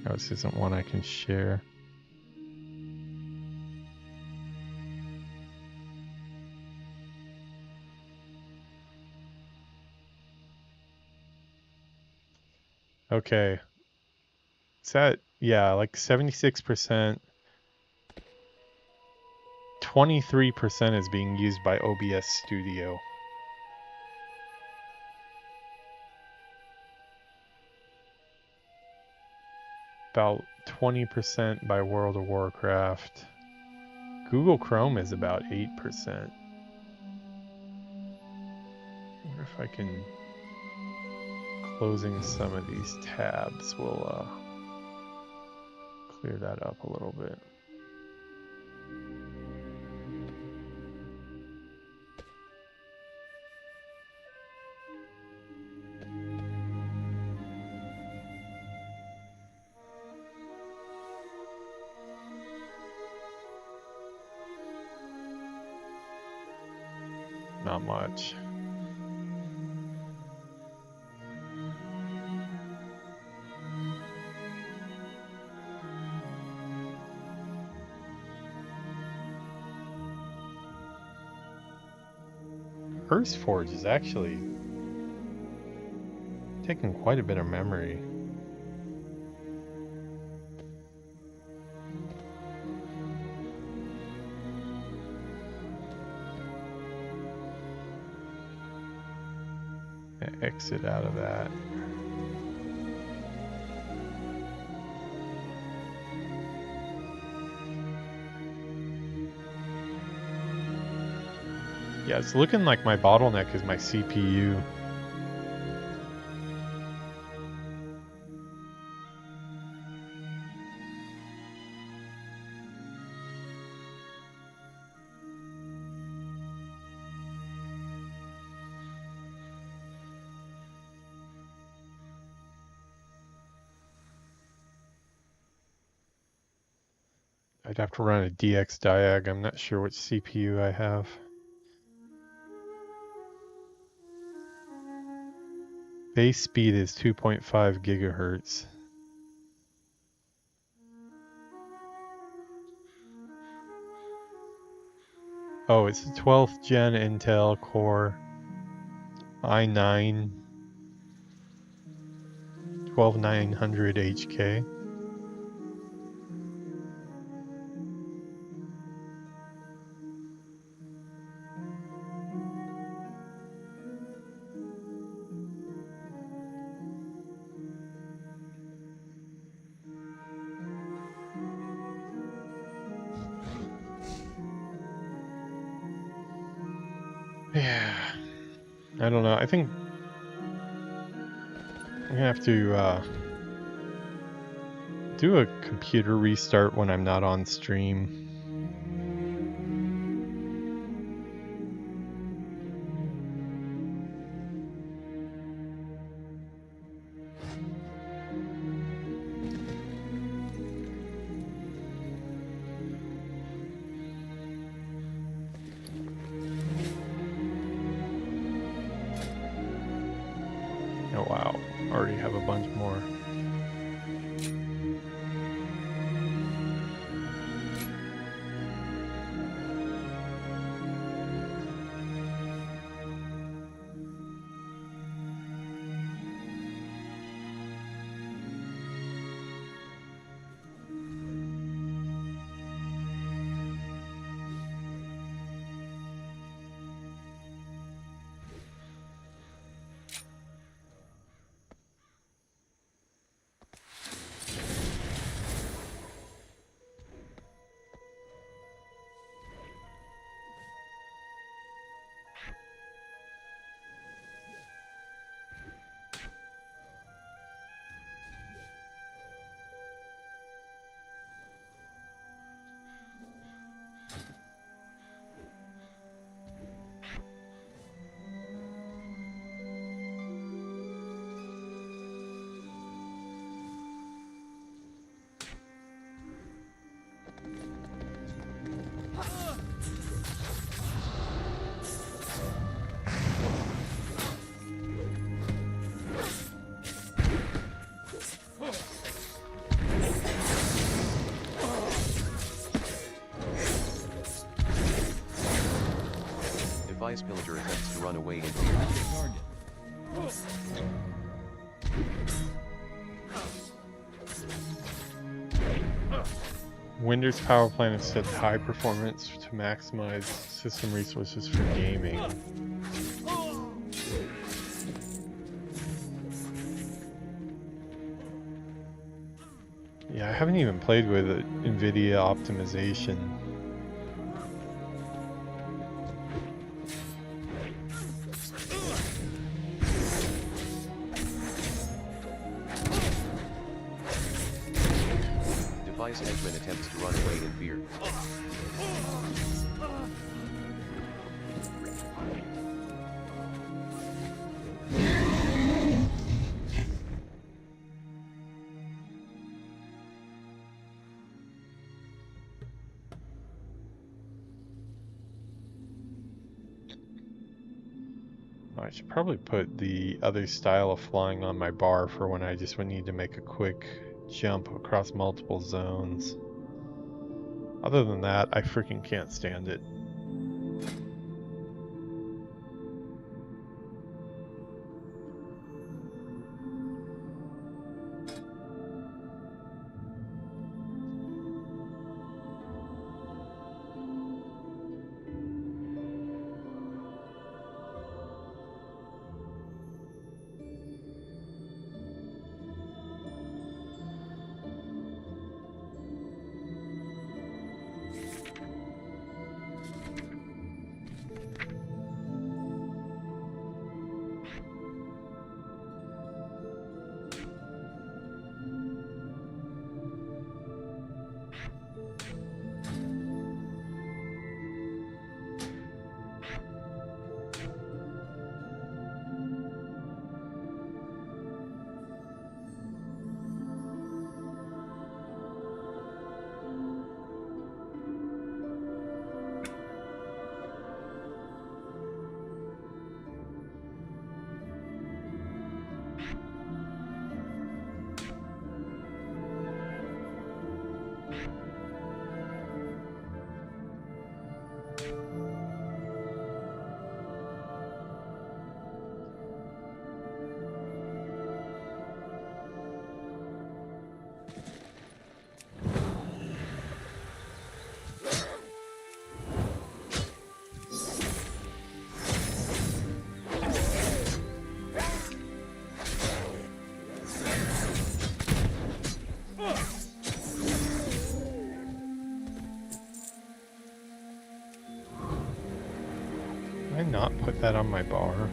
Oh, this isn't one I can share. Okay. It's at, yeah, like 76%. 23% is being used by OBS Studio. About 20% by World of Warcraft. Google Chrome is about 8%. I wonder if I can... Closing some of these tabs will clear that up a little bit. Not much. Forge is actually taking quite a bit of memory. Exit out of that. Yeah, it's looking like my bottleneck is my CPU. I'd have to run a DX diag. I'm not sure which CPU I have. Base speed is 2.5 gigahertz. Oh, it's a 12th gen Intel Core i9 12900 HK. Yeah, I don't know. I think I'm gonna have to do a computer restart when I'm not on stream. Oh wow, already have a bunch more. Defias pillager attempts to run away in fear. Target. Winder's power plant is set to high performance to maximize system resources for gaming. Yeah, I haven't even played with NVIDIA optimization. Defias henchman attempts to run away in fear. I should probably put the other style of flying on my bar for when I just would need to make a quick jump across multiple zones. Other than that, I freaking can't stand it. Did I not put that on my bar?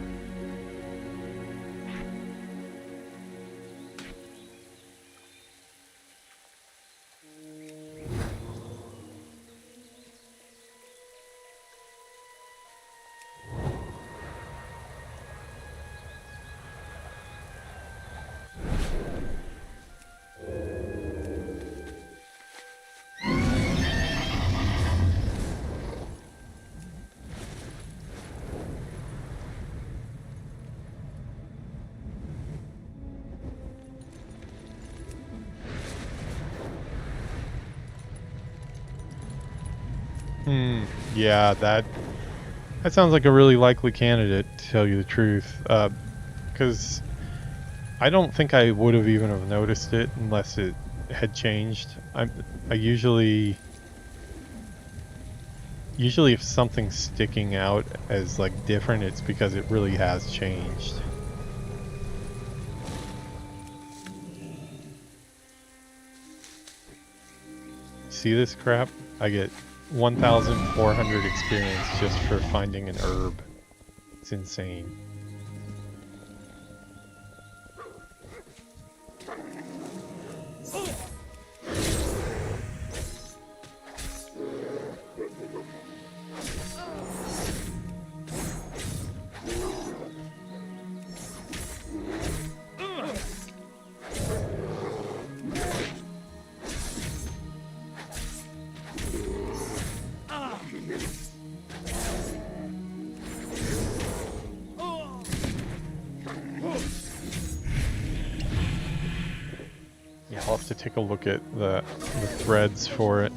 Yeah, that sounds like a really likely candidate, to tell you the truth. Because I don't think I would have even have noticed it unless it had changed. I usually if something's sticking out as like different, it's because it really has changed. See this crap? I get 1,400 experience just for finding an herb. It's insane. I'll have to take a look at the threads for it.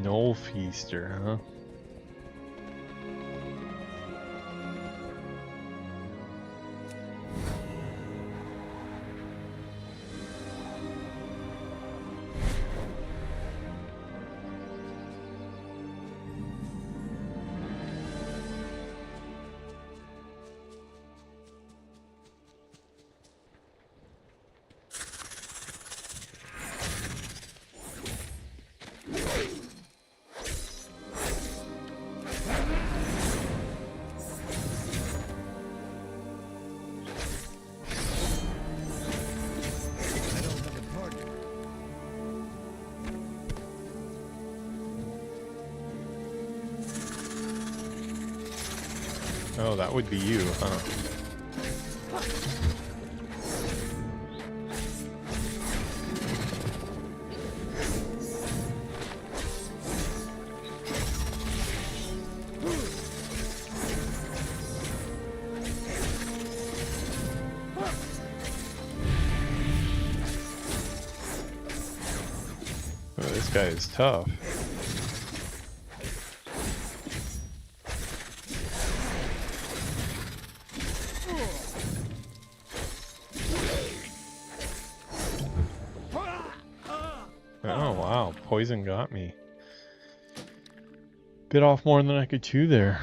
Knoll Feaster, huh? I don't have a target. Oh, that would be you, huh? Oh, this guy is tough. Oh wow, poison got me. Bit off more than I could chew there.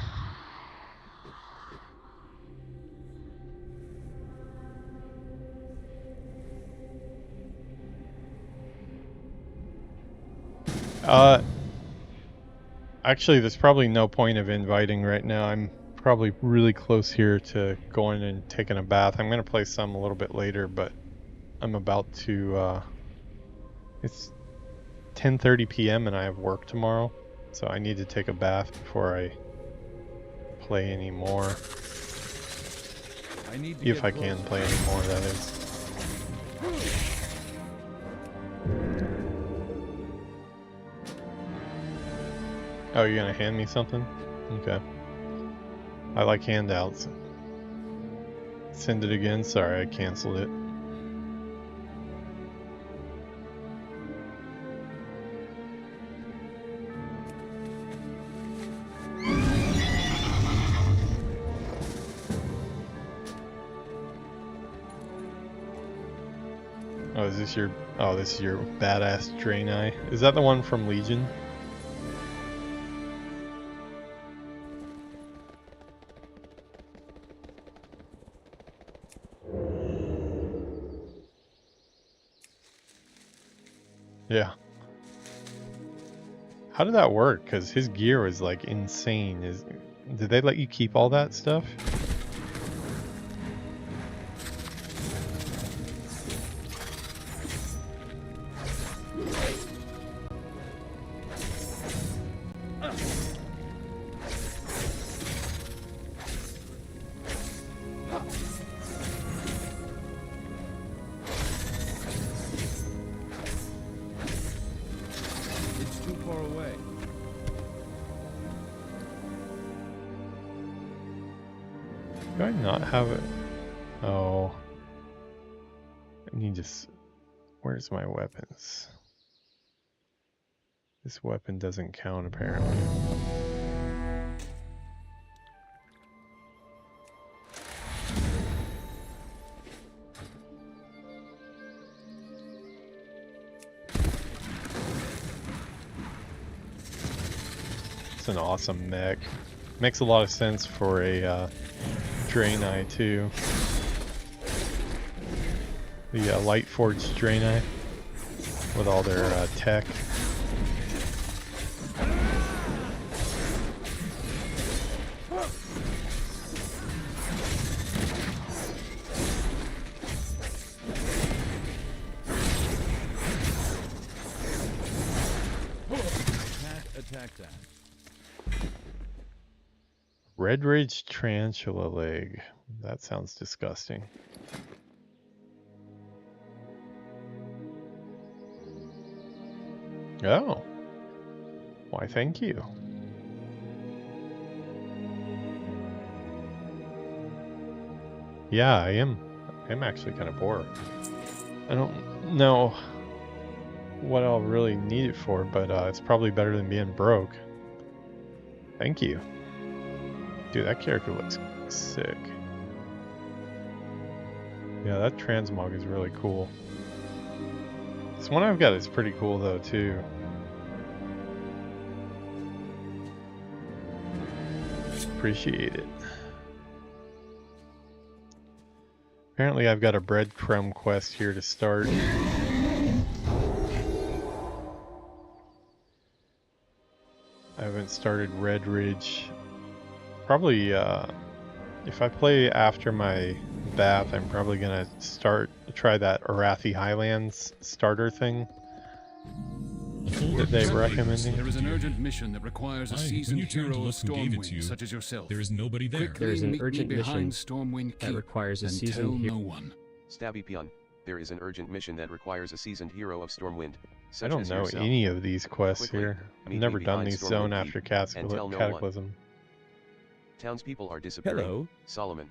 Actually, there's probably no point of inviting right now. I'm probably really close here to going and taking a bath. I'm gonna play some a little bit later, but I'm about to, it's 10:30 p.m. and I have work tomorrow, so I need to take a bath before I play any more. I need to If get I can closer. play any more, that is. Oh, you're gonna hand me something? Okay. I like handouts. Send it again. Sorry, I canceled it. Oh, is this your... Oh, this is your badass Draenei. Is that the one from Legion? Yeah. How did that work? Because his gear was like insane. Did they let you keep all that stuff? It's too far away. Do I not have it? Oh. I need to... Where's my weapons? This weapon doesn't count, apparently. It's an awesome mech. Makes a lot of sense for a Draenei too. The light forged Draenei with all their tech. Attack that. Red Ridge Tarantula Leg. That sounds disgusting. Oh. Why, thank you. Yeah, I am. I'm actually kind of bored. I don't know. what I'll really need it for, but it's probably better than being broke. Thank you. Dude, that character looks sick. Yeah, that transmog is really cool. This one I've got is pretty cool though too. Appreciate it. Apparently I've got a breadcrumb quest here to start. I haven't started Red Ridge. Probably, if I play after my bath, I'm probably gonna try that Arathi Highlands starter thing that they recommended. There is an urgent mission that requires a seasoned hero of Stormwind, such as yourself. There is nobody there. Quickly There's an meet me urgent behind mission Stormwind that Keep requires a and tell seasoned no one. Stabby Peon, there is an urgent mission that requires a seasoned hero of Stormwind, I such don't as know yourself. any of these quests Quickly, here. I've meet never me done behind these Stormwind zone Keep after and tell no one. Cataclysm. Townspeople are disappearing. Hello. Solomon,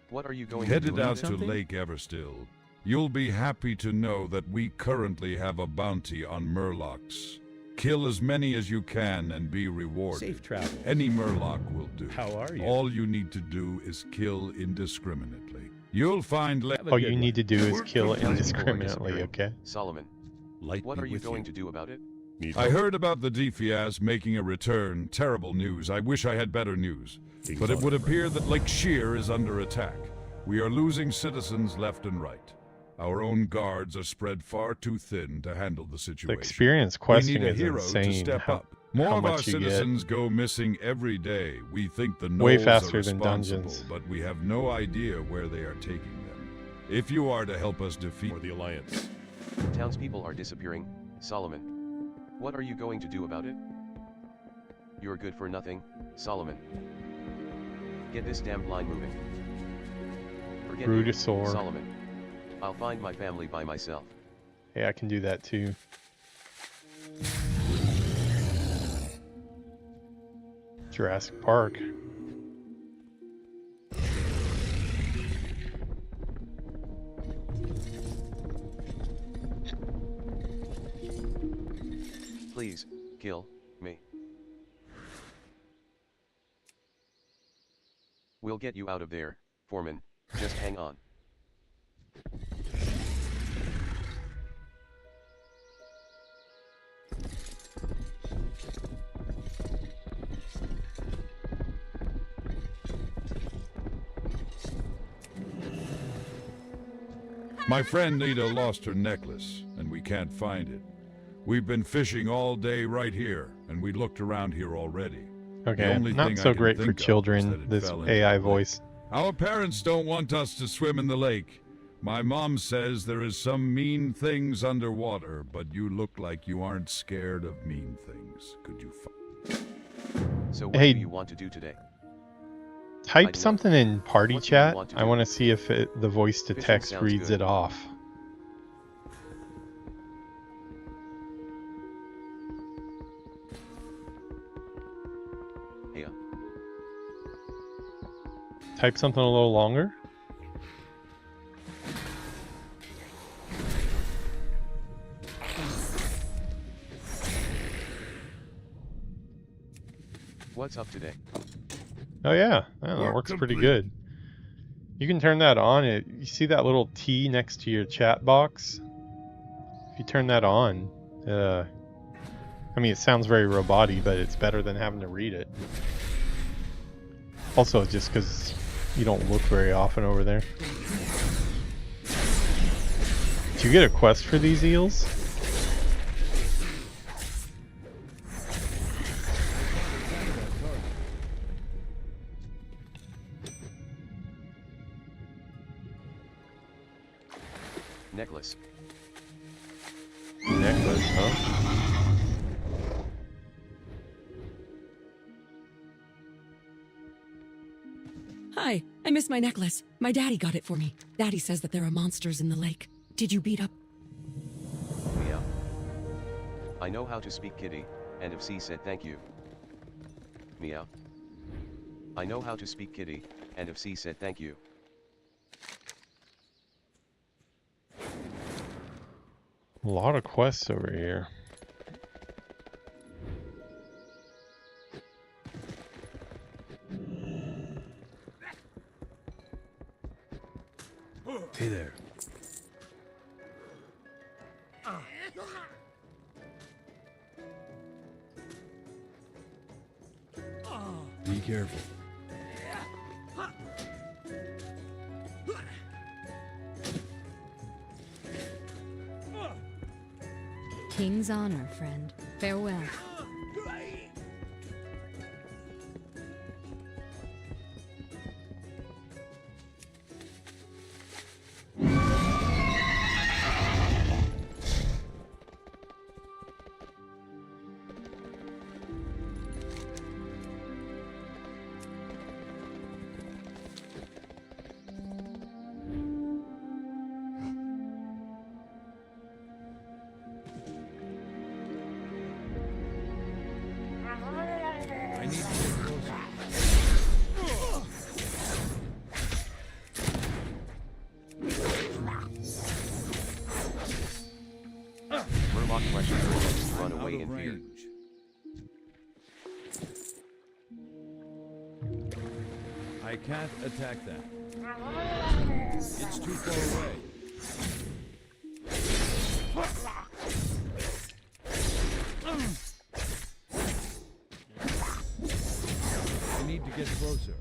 what are you going Headed to do? out to Lake Everstill, you'll be happy to know that we currently have a bounty on Murlocs. Kill as many as you can and be rewarded. Safe travel. Any Murloc will do. How are you? All you need to do is kill indiscriminately. You'll find Have a All good you one. need to do is kill Townspeople are indiscriminately, disappearing. okay? Solomon, Light what be are you with going to do about it? Need I help? heard about the Defias making a return. Terrible news. I wish I had better news. But it would appear that Lake Shear is under attack. We are losing citizens left and right. Our own guards are spread far too thin to handle the The situation. experience We questing need a is hero insane. to step How, up. More how of our much you get. citizens go missing every day. We think the Way gnolls faster are than responsible, dungeons. but we have no idea where they are taking them. If you are to help us defeat For the Alliance. Townspeople are disappearing. Solomon, what are you going to do about it? You're good for nothing, Solomon. Get this damn line moving. Forget you, Brutosaur. Solomon. I'll find my family by myself. Yeah, I can do that too. Jurassic Park. Please, kill me. We'll get you out of there, Foreman. Just hang on. My friend Nita lost her necklace, and we can't find it. We've been fishing all day right here, and we looked around here already. Okay, only not thing I so can great for think of is children, that it this fell into AI the lake. voice. Our parents don't want us to swim in the lake. My mom says there is some mean things underwater, but you look like you aren't scared of mean things. Could you So what Hey. do you want to do today? Type I'd something in party What do you chat. want to I do? want to see if the voice to Fishing text sounds reads good. it off. Hey, Type something a little longer. what's up today? Oh yeah, that works pretty good. You can turn that on. You see that little T next to your chat box? If you turn that on, I mean, it sounds very roboty, but it's better than having to read it. Also, just because you don't look very often over there. Did you get a quest for these eels? Necklace. Necklace, huh? Hi, I missed my necklace. My daddy got it for me. Daddy says that there are monsters in the lake. Did you beat up? Meow. I know how to speak kitty, and if C said thank you. Meow. I know how to speak kitty, and if C said thank you. A lot of quests over here. Hey there. Be careful. King's honor, friend. Farewell. I need to get closer. Murloc fleshes attempts to run I'm away out in of fear. range. I can't attack that. It's too far away. I need to get closer.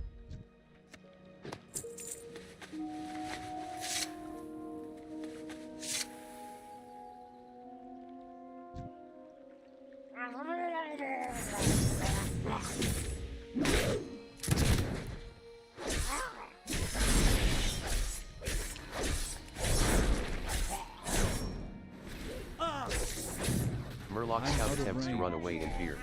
Murloc I'm scout out of attempts to range. run away in fear.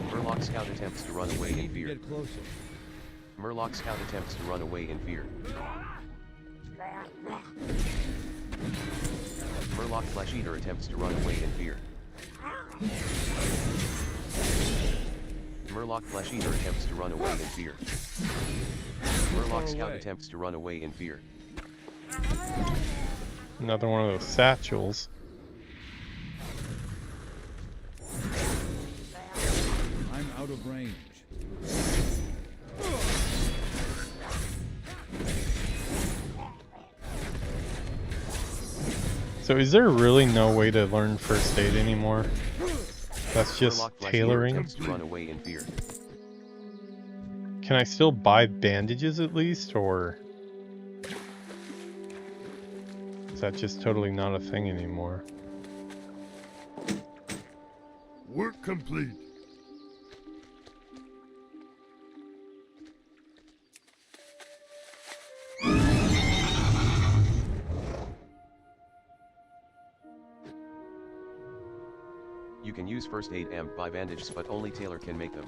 Murloc scout attempts to run away in fear. Get closer. Murloc scout attempts to run away in fear. Murloc flesh eater attempts to run away in fear. Murloc flesh eater attempts to run away in fear. Murloc scout attempts to run away in fear. Another one of those satchels. I'm out of range. So is there really no way to learn first aid anymore? That's just Murloc flesh eater tailoring? attempts to run away in fear. Can I still buy bandages at least, or is that just totally not a thing anymore? Work complete. You can use first aid and buy bandages, but only Tailor can make them.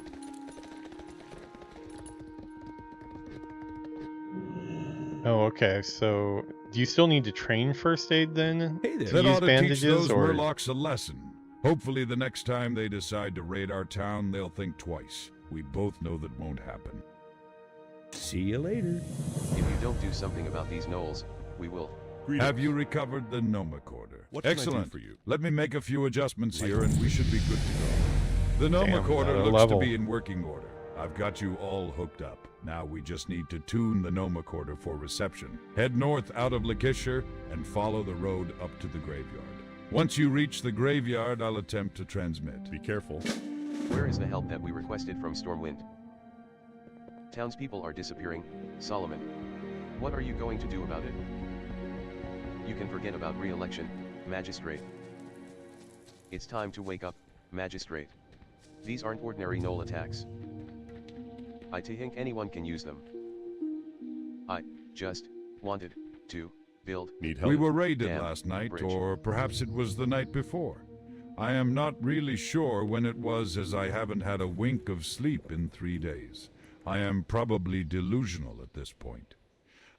Oh, okay. So do you still need to train first aid then Hey there. to That use ought to teach bandages, those or Murlocs a lesson. Hopefully the next time they decide to raid our town, they'll think twice. We both know that won't happen. See you later. If you don't do something about these gnolls, we will. Have you recovered the Nomacorder? What can I do Excellent. for you? Let me make a few adjustments here and we should be good to go. The Damn, Nomacorder another looks level. to be in working order. I've got you all hooked up. Now we just need to tune the Nomacorder for reception. Head north out of Lancashire and follow the road up to the graveyard. Once you reach the graveyard, I'll attempt to transmit. Be careful. Where is the help that we requested from Stormwind? Townspeople are disappearing, Solomon. What are you going to do about it? You can forget about re-election, Magistrate. It's time to wake up, Magistrate. These aren't ordinary gnoll attacks. I think anyone can use them. I just wanted to build. Need help? We were raided Dam, last night, bridge. or perhaps it was the night before. I am not really sure when it was, as I haven't had a wink of sleep in 3 days. I am probably delusional at this point.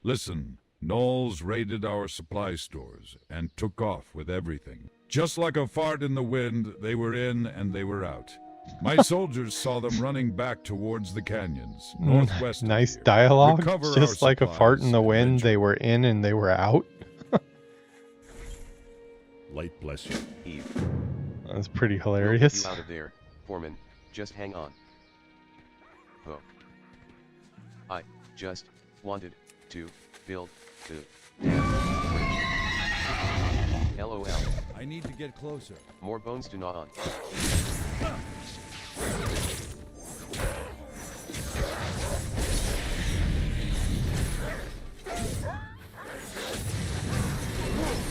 Listen, gnolls raided our supply stores and took off with everything. Just like a fart in the wind, they were in and they were out. My soldiers saw them running back towards the canyons, northwest of Nice here. dialogue. Recover It's our just like a fart in the supplies wind. eventually. They were in and they were out. Light bless you. Eve. That's pretty We'll get hilarious. you out of there, Foreman. Just hang on. Oh. I just wanted to build the damn bridge. LOL. I need to get closer. More bones to gnaw on.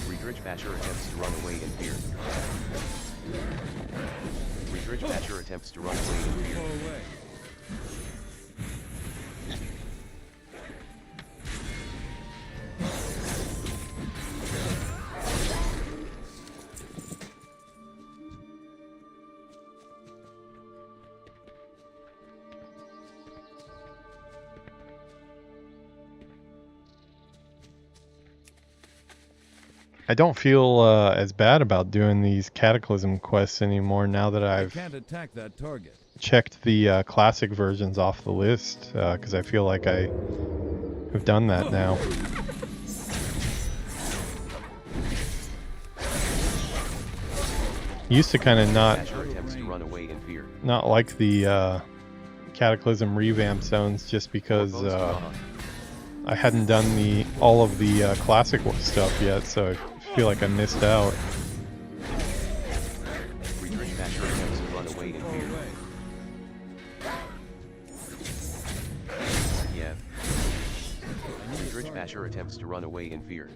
Friedrich Basher attempts to run away in fear. Friedrich Basher attempts to run away in fear. Far away. I don't feel as bad about doing these Cataclysm quests anymore now that I I've can't attack that target. checked the classic versions off the list, because I feel like I have done that now. Used to kind of Basher attempts to run away in fear. not like the Cataclysm revamp zones just because More bones to gnaw on. I hadn't done all of the classic stuff yet, so I feel like I missed out. Friedrich Basher attempts to run away in Far fear. away. Yeah. Friedrich Basher attempts to run away in fear.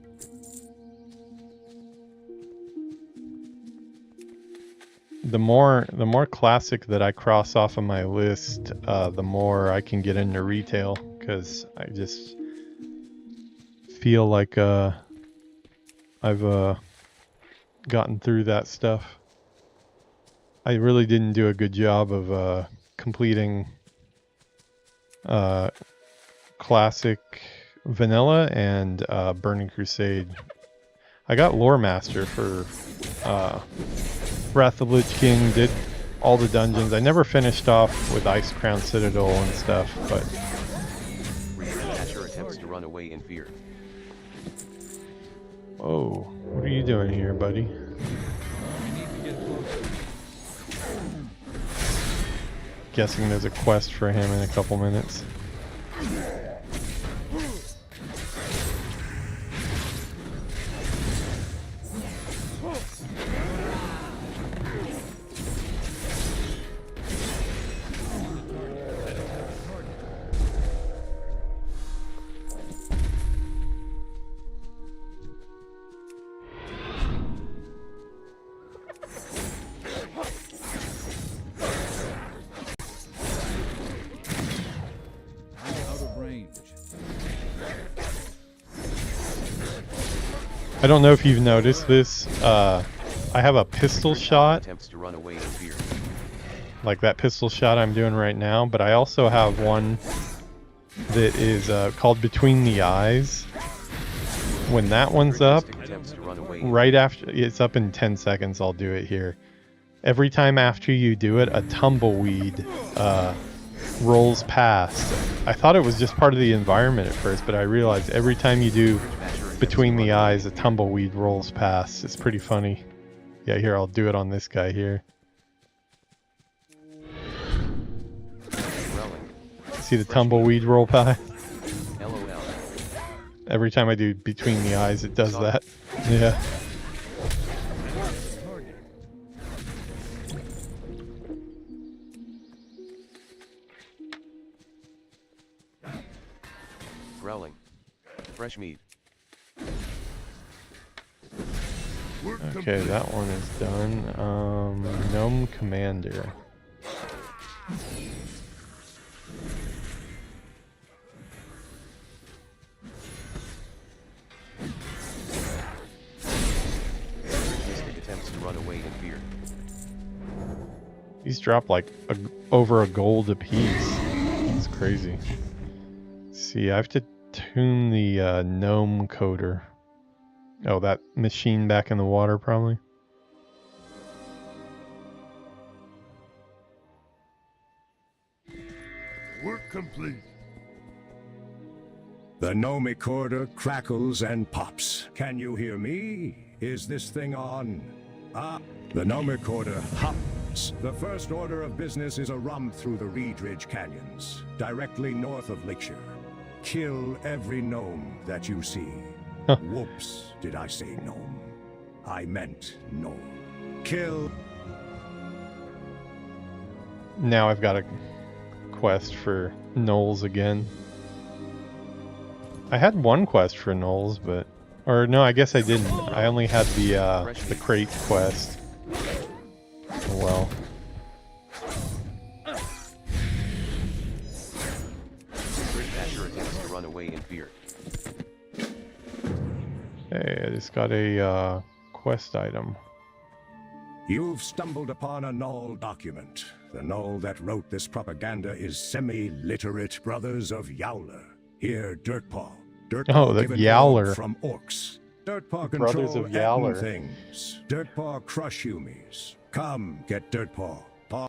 The more classic that I cross off of my list, the more I can get into retail, because I just feel like I've gotten through that stuff. I really didn't do a good job of completing classic vanilla and Burning Crusade. I got Lore Master for Wrath of Lich King, did all the dungeons. I never finished off with Ice Crown Citadel and stuff, but Friedrich Basher attempts to run away in fear. oh, what are you doing here, buddy? I need to get closer. Guessing there's a quest for him in a couple minutes. I'm out of range. I don't know if you've noticed this. I have a pistol Friedrich Basher shot, attempts to run away in fear. like that pistol shot I'm doing right now, but I also have one that is called Between the Eyes. When that one's up, Friedrich attempts to run away in right after it's up in 10 seconds, I'll do it here. Every time after you do it, a tumbleweed rolls past. I thought it was just part of the environment at first, but I realized every time you do Between the Eyes, a tumbleweed rolls past. It's pretty funny. Yeah, here, I'll do it on this guy here. Growling. See the tumbleweed roll past? LOL. Every time I do Between the Eyes, it does that. Yeah. Target. Growling. Fresh meat. Work Okay, complete. that one is done. Gnome Commander. Mystic attempts to run away in fear. These drop like over a gold a piece. It's crazy. See, I have to tune the gnome coder. Oh, that machine back in the water, probably. Work complete. The gnomic order crackles and pops. Can you hear me? Is this thing on? Ah, the gnomic order hops. The first order of business is a run through the Reed Ridge Canyons, directly north of Lakeshore. Kill every gnome that you see. Whoops, did I say gnome? I meant gnome. Kill. Now I've got a quest for gnolls again. I had one quest for gnolls, but... Or no, I guess I didn't. I only had the crate quest. Oh well. Asher attempts to run away in fear. Hey, I just got a quest item. You've stumbled upon a Gnoll document. The Gnoll that wrote this propaganda is semi-literate brothers of Yowler. Here, Dirtpaw. Oh, the Yowler. From orcs. Dirtpaw Brothers control of Yowler. things. Dirtpaw crush humies. Come, get Dirtpaw. Paw.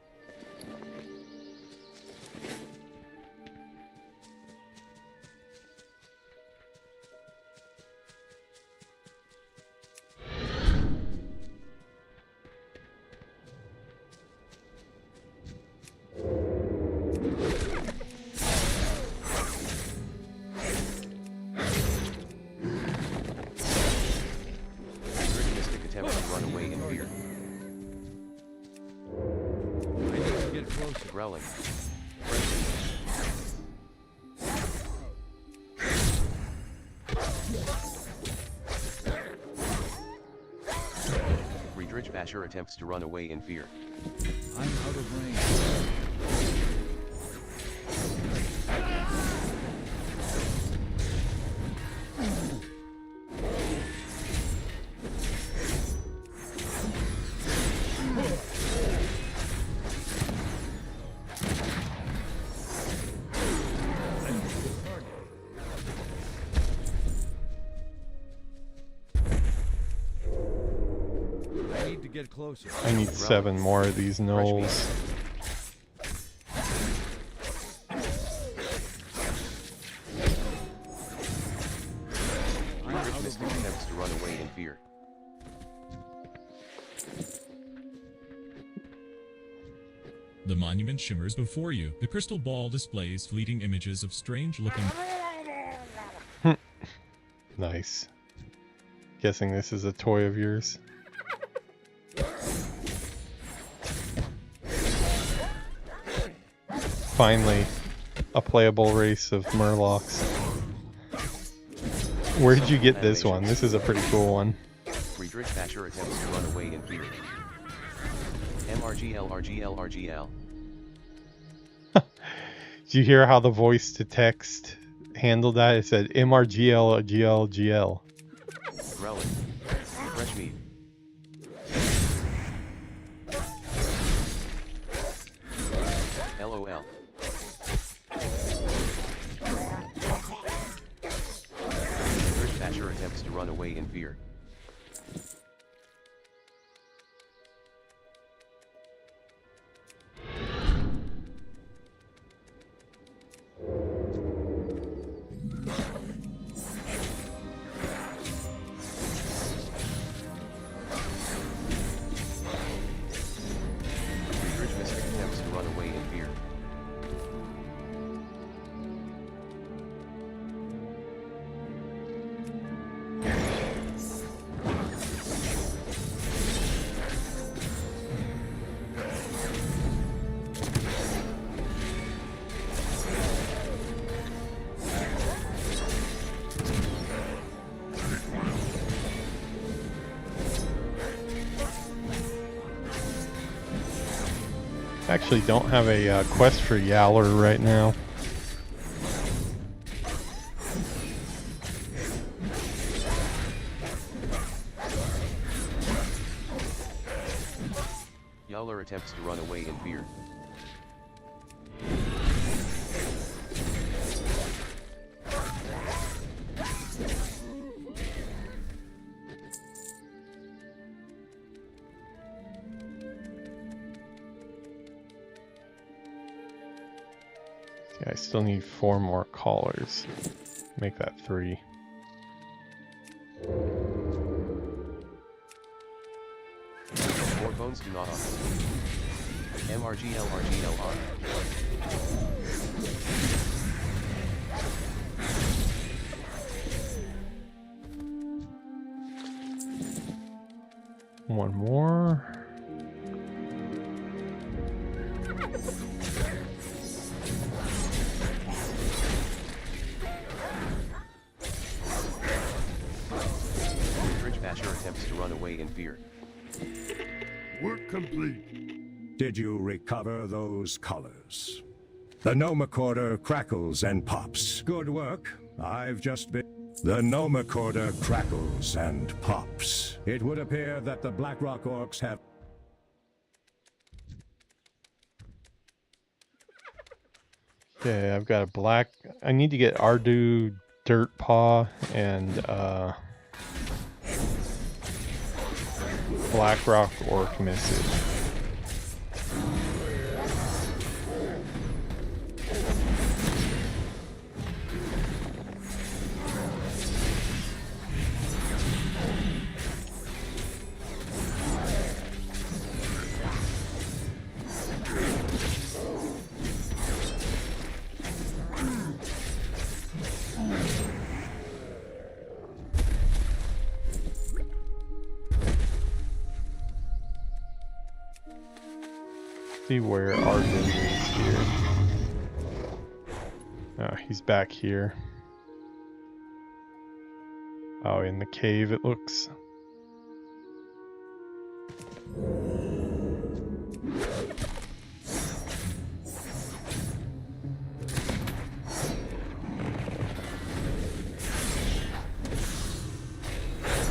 Mystic attempts to run away in fear. I need to get closer. Growling. Friedrich Basher attempts to run away in fear. I'm out of range. I need to get closer. I need 7 more of these gnolls. Friedrich Mystic attempts to run away in fear. The monument shimmers before you. The crystal ball displays fleeting images of strange-looking... Nice. Guessing this is a toy of yours. Finally, a playable race of Murlocs. Where did you get this one? This is a pretty cool one. Friedrich Basher attempts to run away in fear. MRGL RGL RGL. Did you hear how the voice to text handled that? It said MRGL GL GL. Growling. Fresh meat. LOL. Friedrich Basher attempts to run away in fear. Friedrich Mystic attempts to run away in fear. Actually, don't have a quest for Yowler right now. Yowler attempts to run away in fear. Yeah, I still need 4 more callers. Make that 3. More bones do not offer. MRGLRGLR. One more. Bridge Basher attempts to run away in fear. Work complete. Did you recover those colors? The Nomacorder crackles and pops. Good work. I've just been... The Nomacorder crackles and pops. It would appear that the Blackrock Orcs have... Okay, I've got a black... I need to get Ardu, Dirt Paw, and Blackrock Orc Missive. See where Arden is here. Oh, he's back here. Oh, in the cave it looks.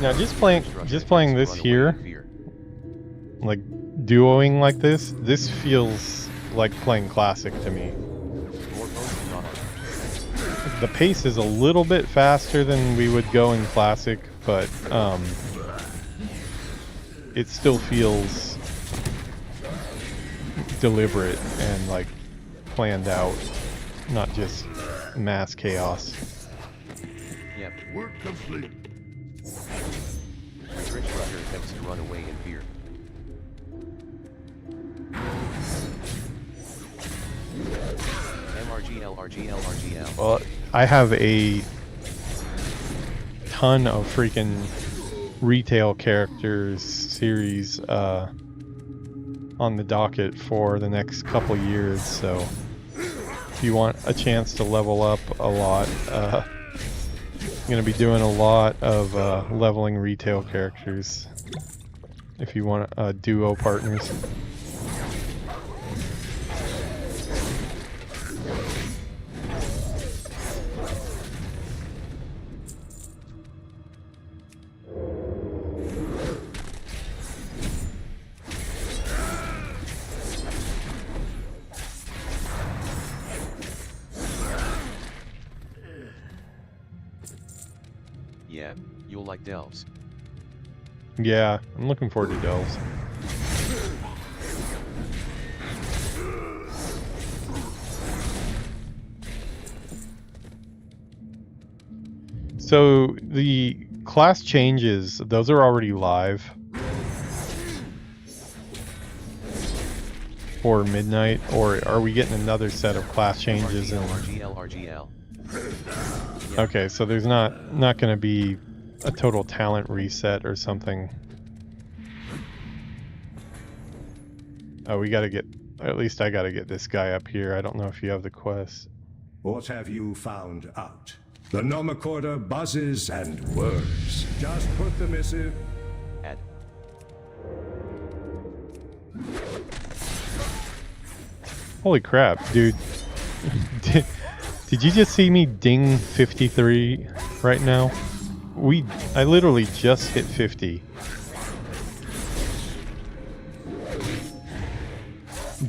Now just playing this here, like duoing like this feels like playing classic to me. The pace is a little bit faster than we would go in classic, but it still feels deliberate and like planned out, not just mass chaos. Yep. Work complete. Rich Rucker attempts to run away in fear. MRGL. Well, I have a ton of freaking retail characters series on the docket for the next couple years, so if you want a chance to level up a lot, I'm going to be doing a lot of leveling retail characters if you want duo partners. Yeah, you'll like Delves. Yeah, I'm looking forward to Delves. So the class changes, those are already live for midnight, or are we getting another set of class changes? RGL. Okay, so there's not going to be a total talent reset or something. Oh, we got to get, at least I got to get this guy up here. I don't know if you have the quest. What have you found out? The Nomacorder buzzes and whirs. Just put the missive... Add. Holy crap, dude. Did you just see me ding 53 right now? I literally just hit 50.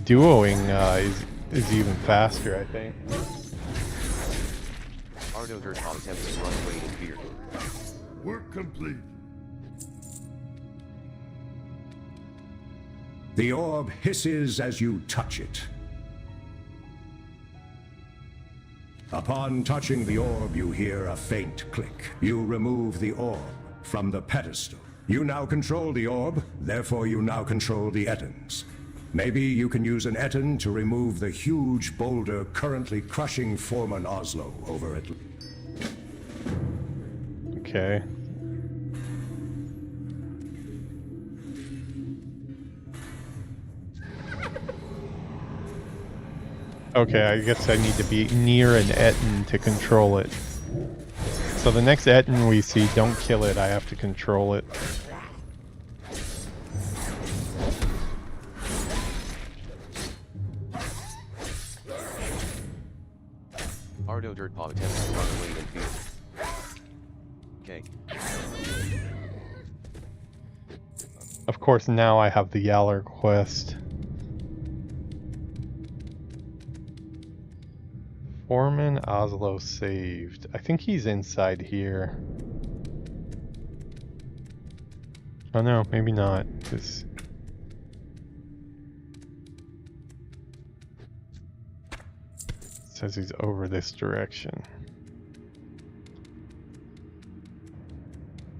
Duoing is even faster, I think. Ardo Dirtball attempts to run away in fear. Work complete. The orb hisses as you touch it. Upon touching the orb, you hear a faint click. You remove the orb from the pedestal. You now control the orb, therefore you now control the Ettins. Maybe you can use an Ettin to remove the huge boulder currently crushing Foreman Oslo over it. Okay. Okay, I guess I need to be near an Ettin to control it. So the next Ettin we see, don't kill it, I have to control it. Ardo Dirtpaw attempts to run away in fear. Okay. Of course, now I have the Yaller quest. Foreman Oslo saved. I think he's inside here. Oh no, maybe not. This says he's over this direction.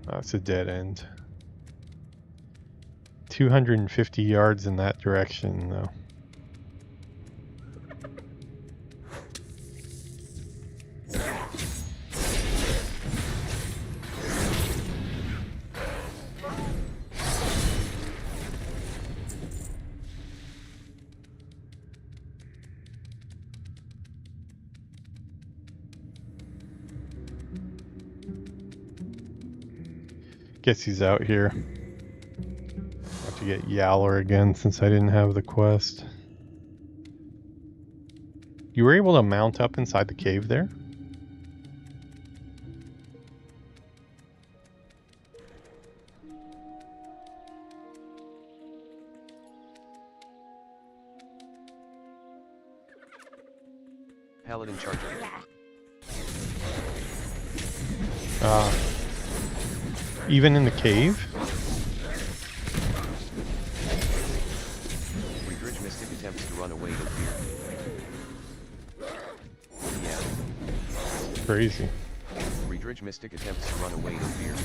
Oh, it's a dead end. 250 yards in that direction, though. Guess he's out here. Have to get Yaller again since I didn't have the quest. You were able to mount up inside the cave there? Paladin charger. Even in the cave? Redridge Mystic attempts to run away in fear. Yeah. Crazy. Redridge Mystic attempts to run away in fear.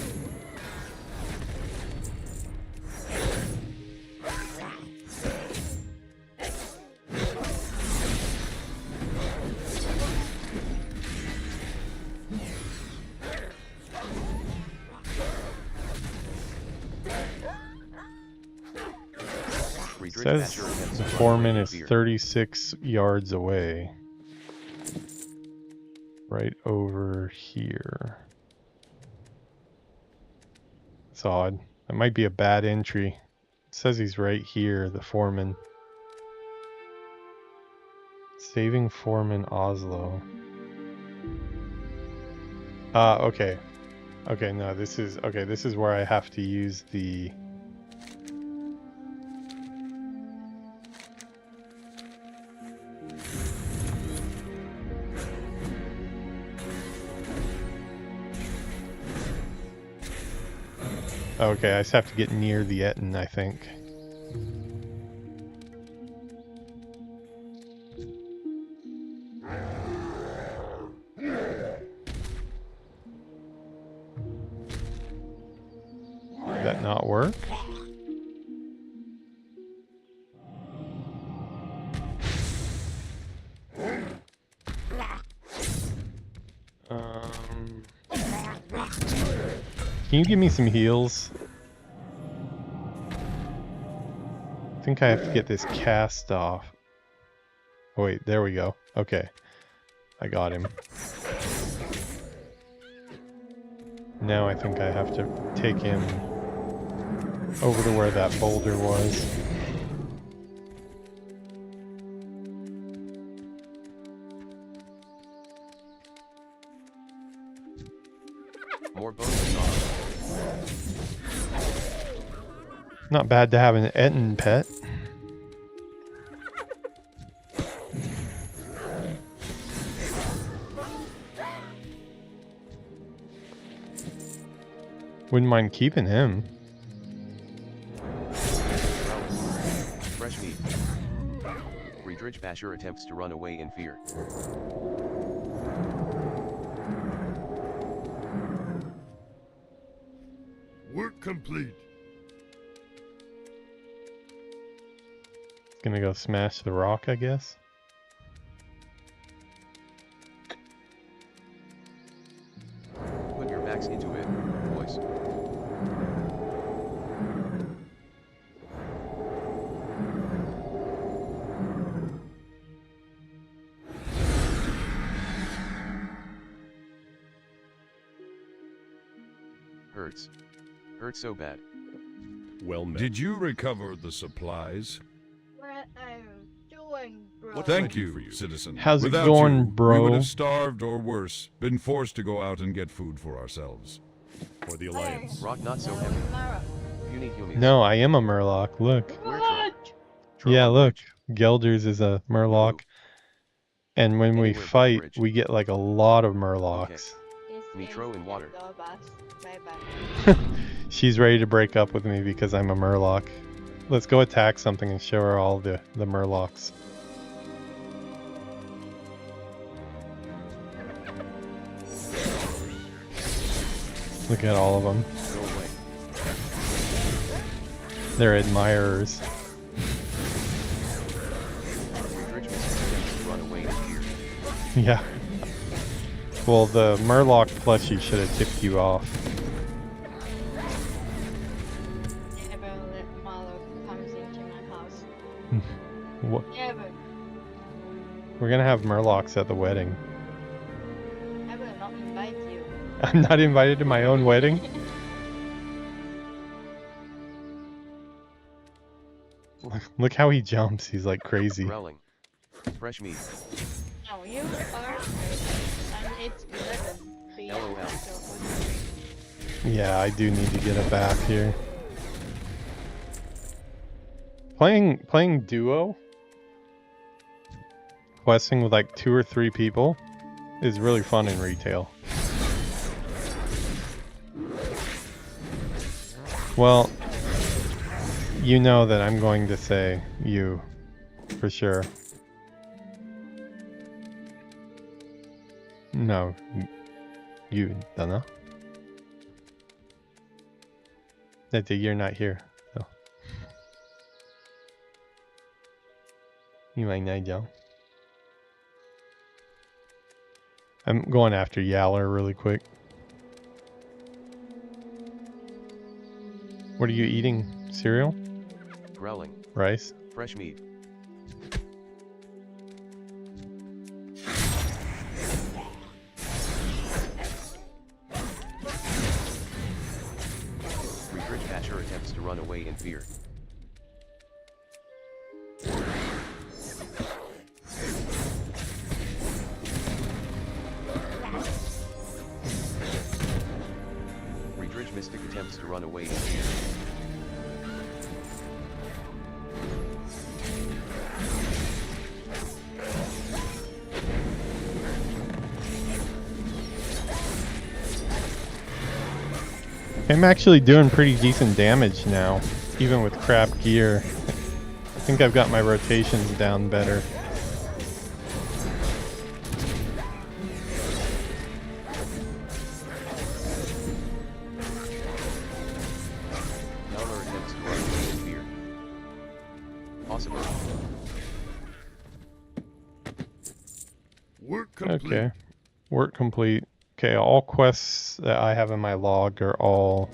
Says the foreman is 36 yards away. Right over here. It's odd. That might be a bad entry. It says he's right here, the foreman. Saving Foreman Oslo. Okay. Okay, no, this is where I have to use the Okay, I just have to get near the Ettin, I think. Did that not work? Can you give me some heals? I think I have to get this cast off. Oh wait, there we go. Okay. I got him. Now I think I have to take him over to where that boulder was. More bonuses on. Not bad to have an Ettin pet. Wouldn't mind keeping him. Fresh meat. Redridge Basher attempts to run away in fear. complete. Gonna go smash the rock, I guess. Put your backs into it, boys. Hurts. Hurts so bad. Well met. Did you recover the supplies? What are you doing, bro? Thank you, citizen. How's it Without going, you, bro? We would have starved or worse, been forced to go out and get food for ourselves. For the Alliance. Rock not so heavy. Puny humans. No, I am a Murloc. Look. Yeah, look. Gelders is a Murloc. And when we fight, we get like a lot of Murlocs. Metro in water. She's ready to break up with me because I'm a Murloc. Let's go attack something and show her all the Murlocs. Look at all of them. They're admirers. Yeah. Well, the Murloc plushie should have tipped you off. Never let Murloc comes into my house. What? Never. We're gonna have Murlocs at the wedding. I will not invite you. I'm not invited to my own wedding? Look how he jumps. He's like crazy. Growling. Fresh meat. No, you are. And it's 11 p.m. LOL. Yeah, I do need to get a bath here. Playing duo, questing with like 2 or 3 people, is really fun in retail. Well, you know that I'm going to say you, for sure. No, you don't know. That you're not here, so. You might not know. I'm going after Yaller really quick. What are you eating? Cereal? Growling. Rice? Fresh meat. Ridge Patcher attempts to run away in fear. Redridge Mystic attempts to run away in fear. I'm actually doing pretty decent damage now, even with crap gear. I think I've got my rotations down better. Yowler attempts to run away in fear. Possible. Work complete. Okay, work complete. Okay, all quests that I have in my log are all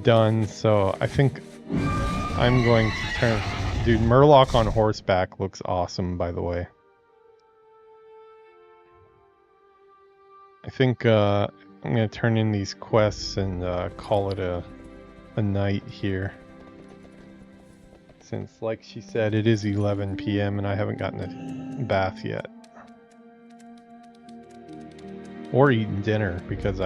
done, so I think I'm going to turn... Dude, Murloc on horseback looks awesome, by the way. I think I'm going to turn in these quests and call it a night here. Since, like she said, it is 11 p.m. and I haven't gotten a bath yet. Or eaten dinner because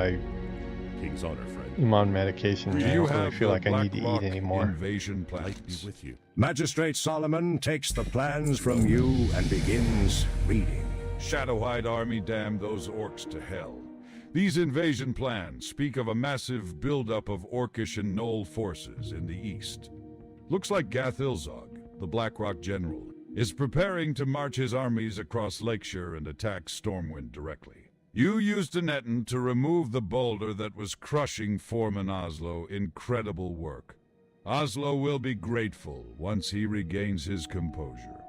King's honor, friend. I'm on medication. I don't really feel like I need to eat anymore. Invasion plans? Be with you. Magistrate Solomon takes the plans from you and begins reading. Shadowhide army damn those orcs to hell. These invasion plans speak of a massive buildup of orcish and Gnoll forces in the east. Looks like Gath Ilzog, the Blackrock general, is preparing to march his armies across Lakeshire and attack Stormwind directly. You used a Netton to remove the boulder that was crushing Foreman Oslo. Incredible work. Oslo will be grateful once he regains his composure.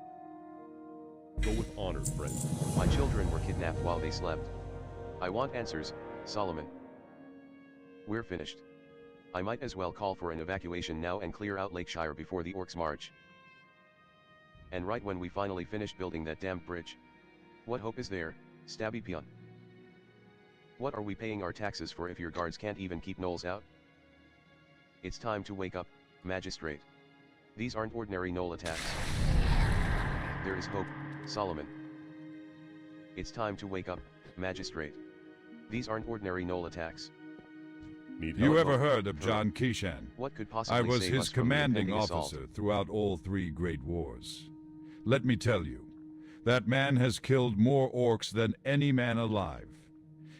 Go with honor, friend. My children were kidnapped while they slept. I want answers, Solomon. We're finished. I might as well call for an evacuation now and clear out Lakeshire before the orcs march. And right when we finally finished building that damn bridge. What hope is there, Stabby Peon? What are we paying our taxes for if your guards can't even keep gnolls out? It's time to wake up, Magistrate. These aren't ordinary gnoll attacks. There is hope, Solomon. It's time to wake up, Magistrate. These aren't ordinary gnoll attacks. You ever heard of John Kishan? What could possibly I was save his us from the commanding impending assault? officer throughout all 3 great wars. Let me tell you, that man has killed more orcs than any man alive.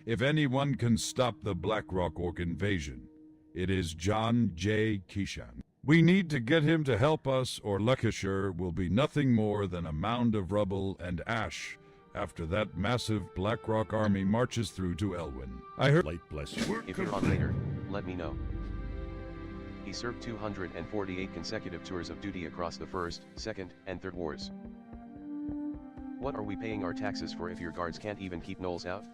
If anyone can stop the Blackrock orc invasion, it is John J. Kishan. We need to get him to help us, or Lancashire will be nothing more than a mound of rubble and ash after that massive Blackrock army marches through to Elwyn. I heard— Light bless you. If you're on later, let me know. He served 248 consecutive tours of duty across the First, Second, and Third Wars. What are we paying our taxes for if your guards can't even keep gnolls out?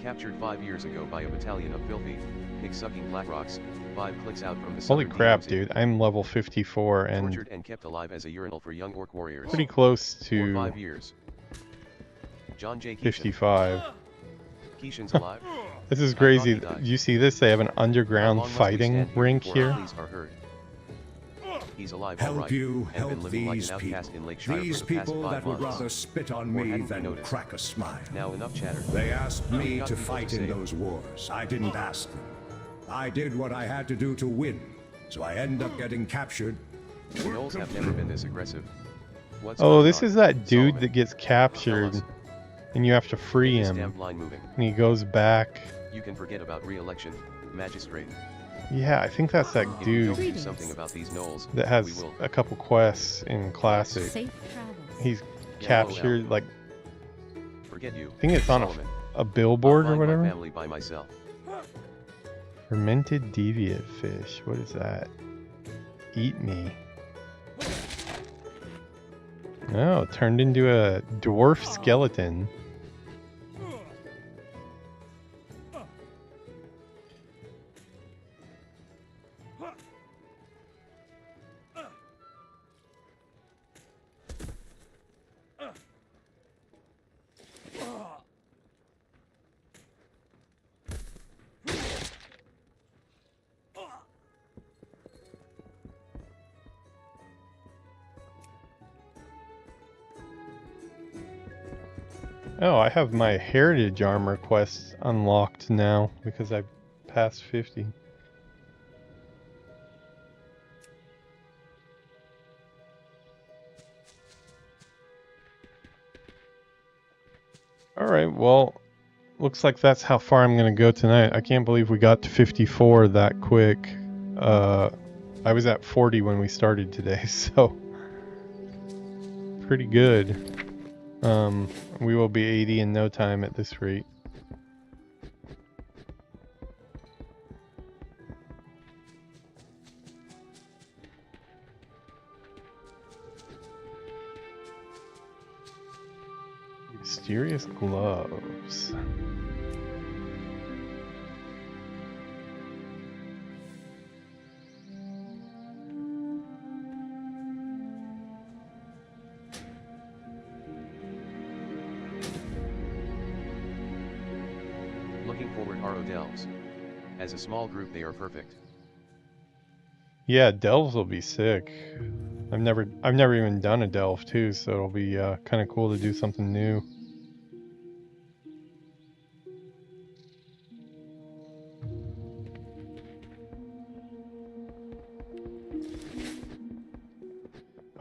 Captured 5 years ago by a battalion of filthy, pig-sucking Blackrocks, 5 clicks out from the Holy southern crap, DMZ, dude. I'm level 54 and tortured and kept alive as a urinal for young orc warriors. pretty close For to 5 years. John J. Keeshan. 55. Keeshan's alive? This is I thought crazy. he died. You see this? They have an How underground long must we fighting stand rink before our here. pleas are heard? He's alive, Help alright, you and been help living like these an outcast people. in Lakeshire These for the past people 5 that would months. rather spit on Or me hadn't we than noticed? crack a smile. Now enough chatter. They asked We've me got to people fight save. in those wars. I didn't ask them. I did what I had to do to win, so I end up getting captured. The gnolls have never been this aggressive. What's Oh, going this on? is that dude Solomon, that gets captured us. and you have to free get this him. damn line moving. And he goes back. You can forget about re-election, Magistrate. Yeah, I think that's that If you don't dude do something about these gnolls, that we has will. a couple quests in Classic. Safe travels. He's Yeah, captured, like, Forget you. I think it's on Solomon. a billboard I'll or find my whatever. family by myself. Fermented deviate fish. What is that? Eat me. Oh, turned into a dwarf skeleton. Oh, I have my heritage armor quest unlocked now because I passed 50. Alright, well, looks like that's how far I'm going to go tonight. I can't believe we got to 54 that quick. I was at 40 when we started today, so pretty good. We will be 80 in no time at this rate. Mysterious gloves. Looking forward RO delves. As a small group they are perfect. Yeah, delves will be sick. I've never even done a delve too, so it'll be kind of cool to do something new.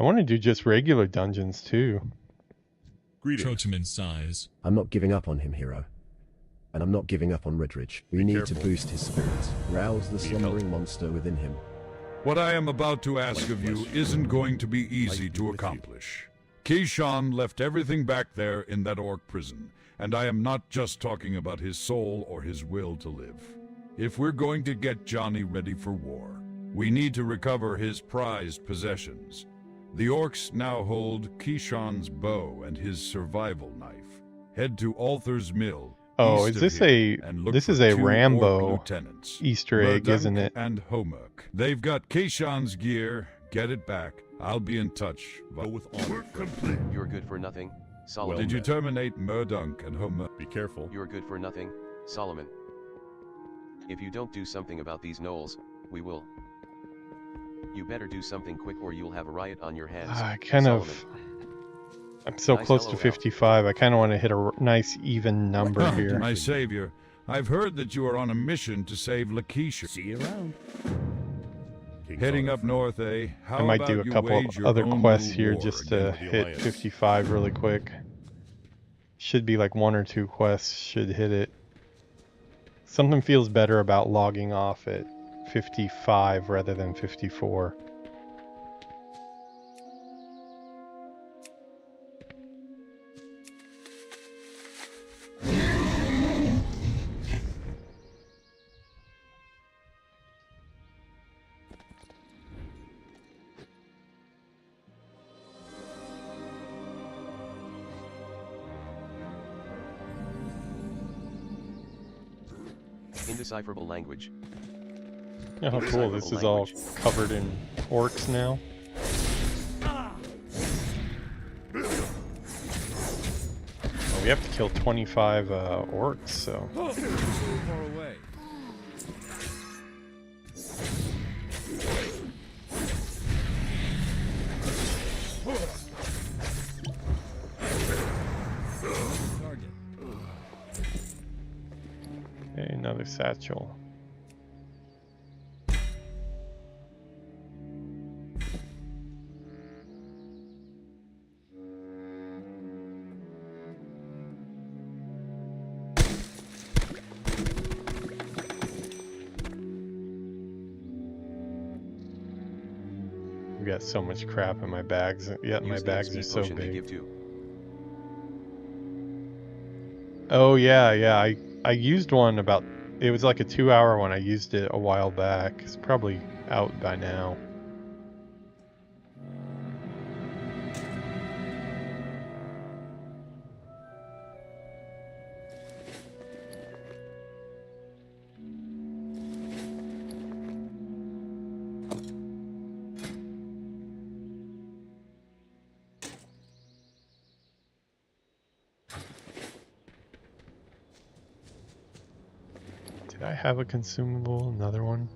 I want to do just regular dungeons too. Trocheman sighs. I'm not giving up on him, hero. And I'm not giving up on Redridge. We need careful. to boost his spirits, rouse the Need slumbering help. monster within him. What I am about to ask of you isn't going to be easy to with you. accomplish. Keyshawn left everything back there in that orc prison, and I am not just talking about his soul or his will to live. If we're going to get Johnny ready for war, we need to recover his prized possessions. The orcs now hold Keyshawn's bow and his survival knife. Head to Alther's Mill. Oh, is this a this is a Rambo Easter egg, isn't it? And Homerk. They've got Keyshawn's gear. Get it back. I'll be in touch. Go with honor. Complete. You're good for nothing, Solomon. Did you terminate Murdunk and Homer? Be careful. You're good for nothing, Solomon. If you don't do something about these gnolls, we will. You better do something quick or you'll have a riot on your hands. I'm so Nice close to LOL. 55. I kind of want to hit a nice even number here. My savior, I've heard that you are on a mission to save Lakeisha. See you around. Heading up north, eh? How I might do a about you couple wage your other own quests little here war just again to with the hit Alliance? 55 really quick. Should be like 1 or 2 quests should hit it. Something feels better about logging off at 55 rather than 54. Indecipherable language. Oh, cool. This is all covered in orcs now. Oh, we have to kill 25 orcs, so... Too far away. Target. Okay, another satchel. We got so much crap in my bags. Yet my Use the bags XP are so potion they big. give too. Oh yeah. I used one about. It was like a 2-hour one. I used it a while back. It's probably out by now. Did I have a consumable? Another one?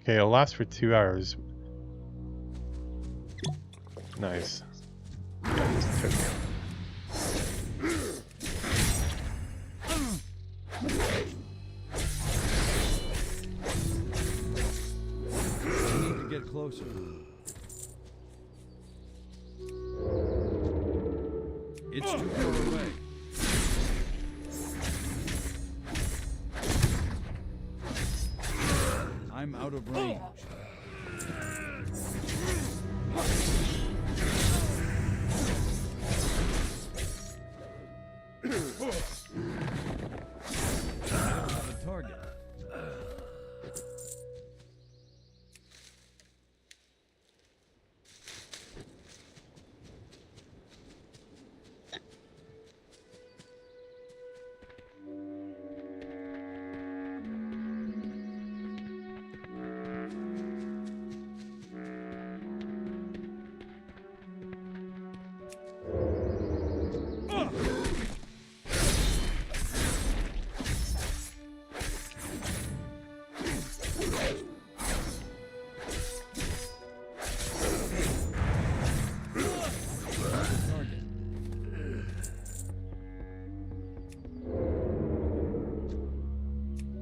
Okay, it'll last for 2 hours. Nice. Yeah, just took it. We need to get closer. It's too far away. I'm out of range. I have a target.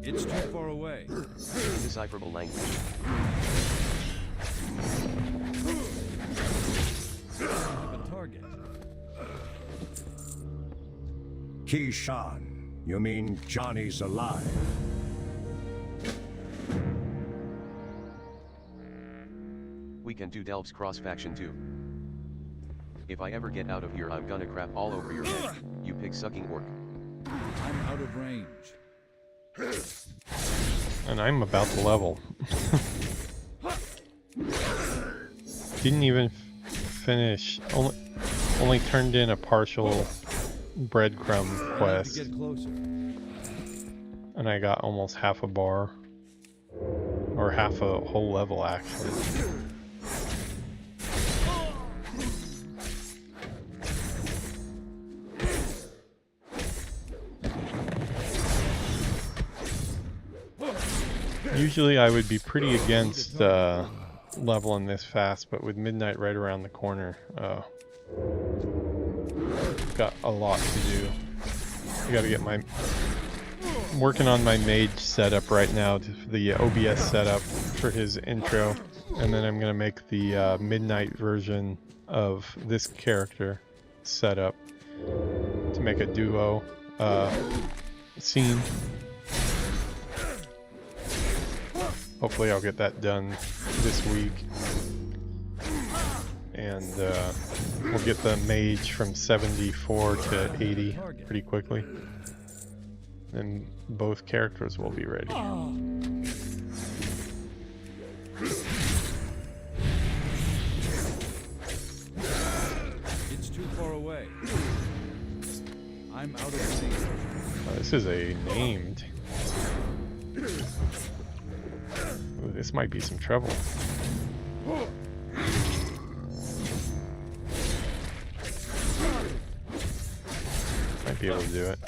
It's too far away. Indecipherable language. I have a target. Keyshawn, you mean Johnny's alive? can do Delve's cross-faction too. If I ever get out of here, I'm gonna crap all over your head, you pig-sucking orc. I'm out of range. And I'm about to level. Didn't even finish. Only turned in a partial breadcrumb quest. Get closer. And I got almost half a bar. Or half a whole level, actually. Usually I would be pretty against leveling this fast, but with midnight right around the corner, got a lot to do. I gotta get I'm working on my mage setup right now, the OBS setup for his intro, and then I'm gonna make the midnight version of this character setup to make a duo scene. Hopefully I'll get that done this week. And we'll get the mage from 74 to 80 pretty quickly. Then both characters will be ready. It's too far away. I'm out of range. This is a named. Ooh, this might be some trouble. Might be able to do it.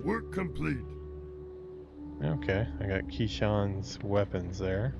Work complete. Okay, I got Keyshawn's weapons there.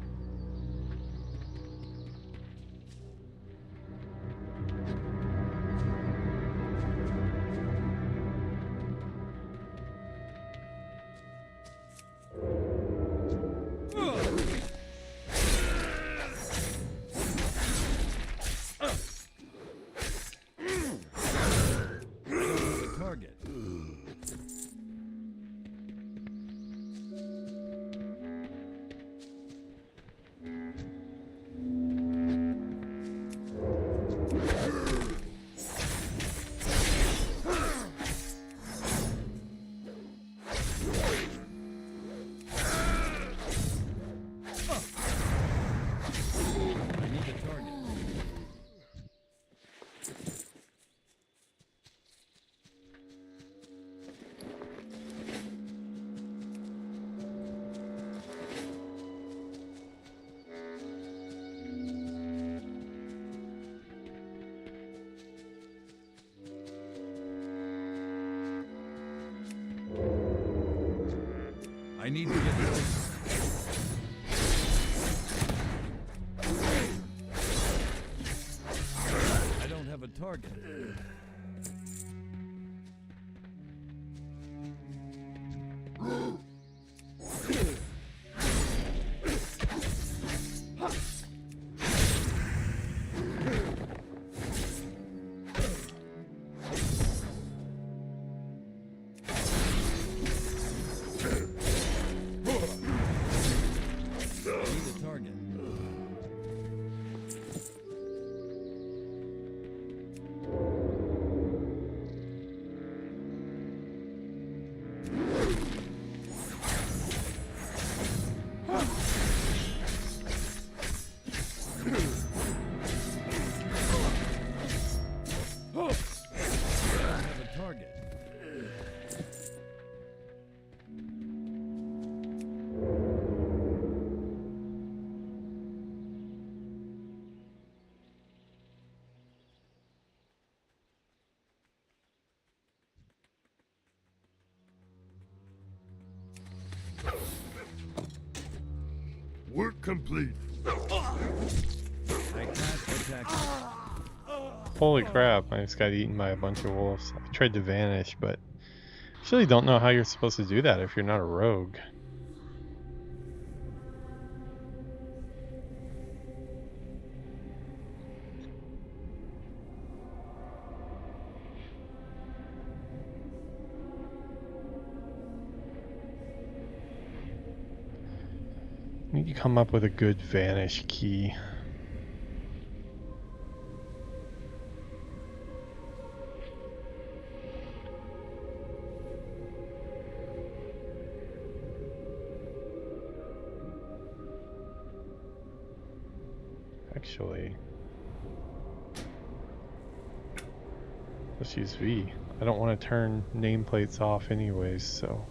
I need to get closer. I don't have a target. Target. 1 minute. Work complete. I can't attack that. Holy crap, I just got eaten by a bunch of wolves. I tried to vanish, but I actually don't know how you're supposed to do that if you're not a rogue. Need to come up with a good vanish key. Actually, let's use V. I don't want to turn nameplates off anyways, so.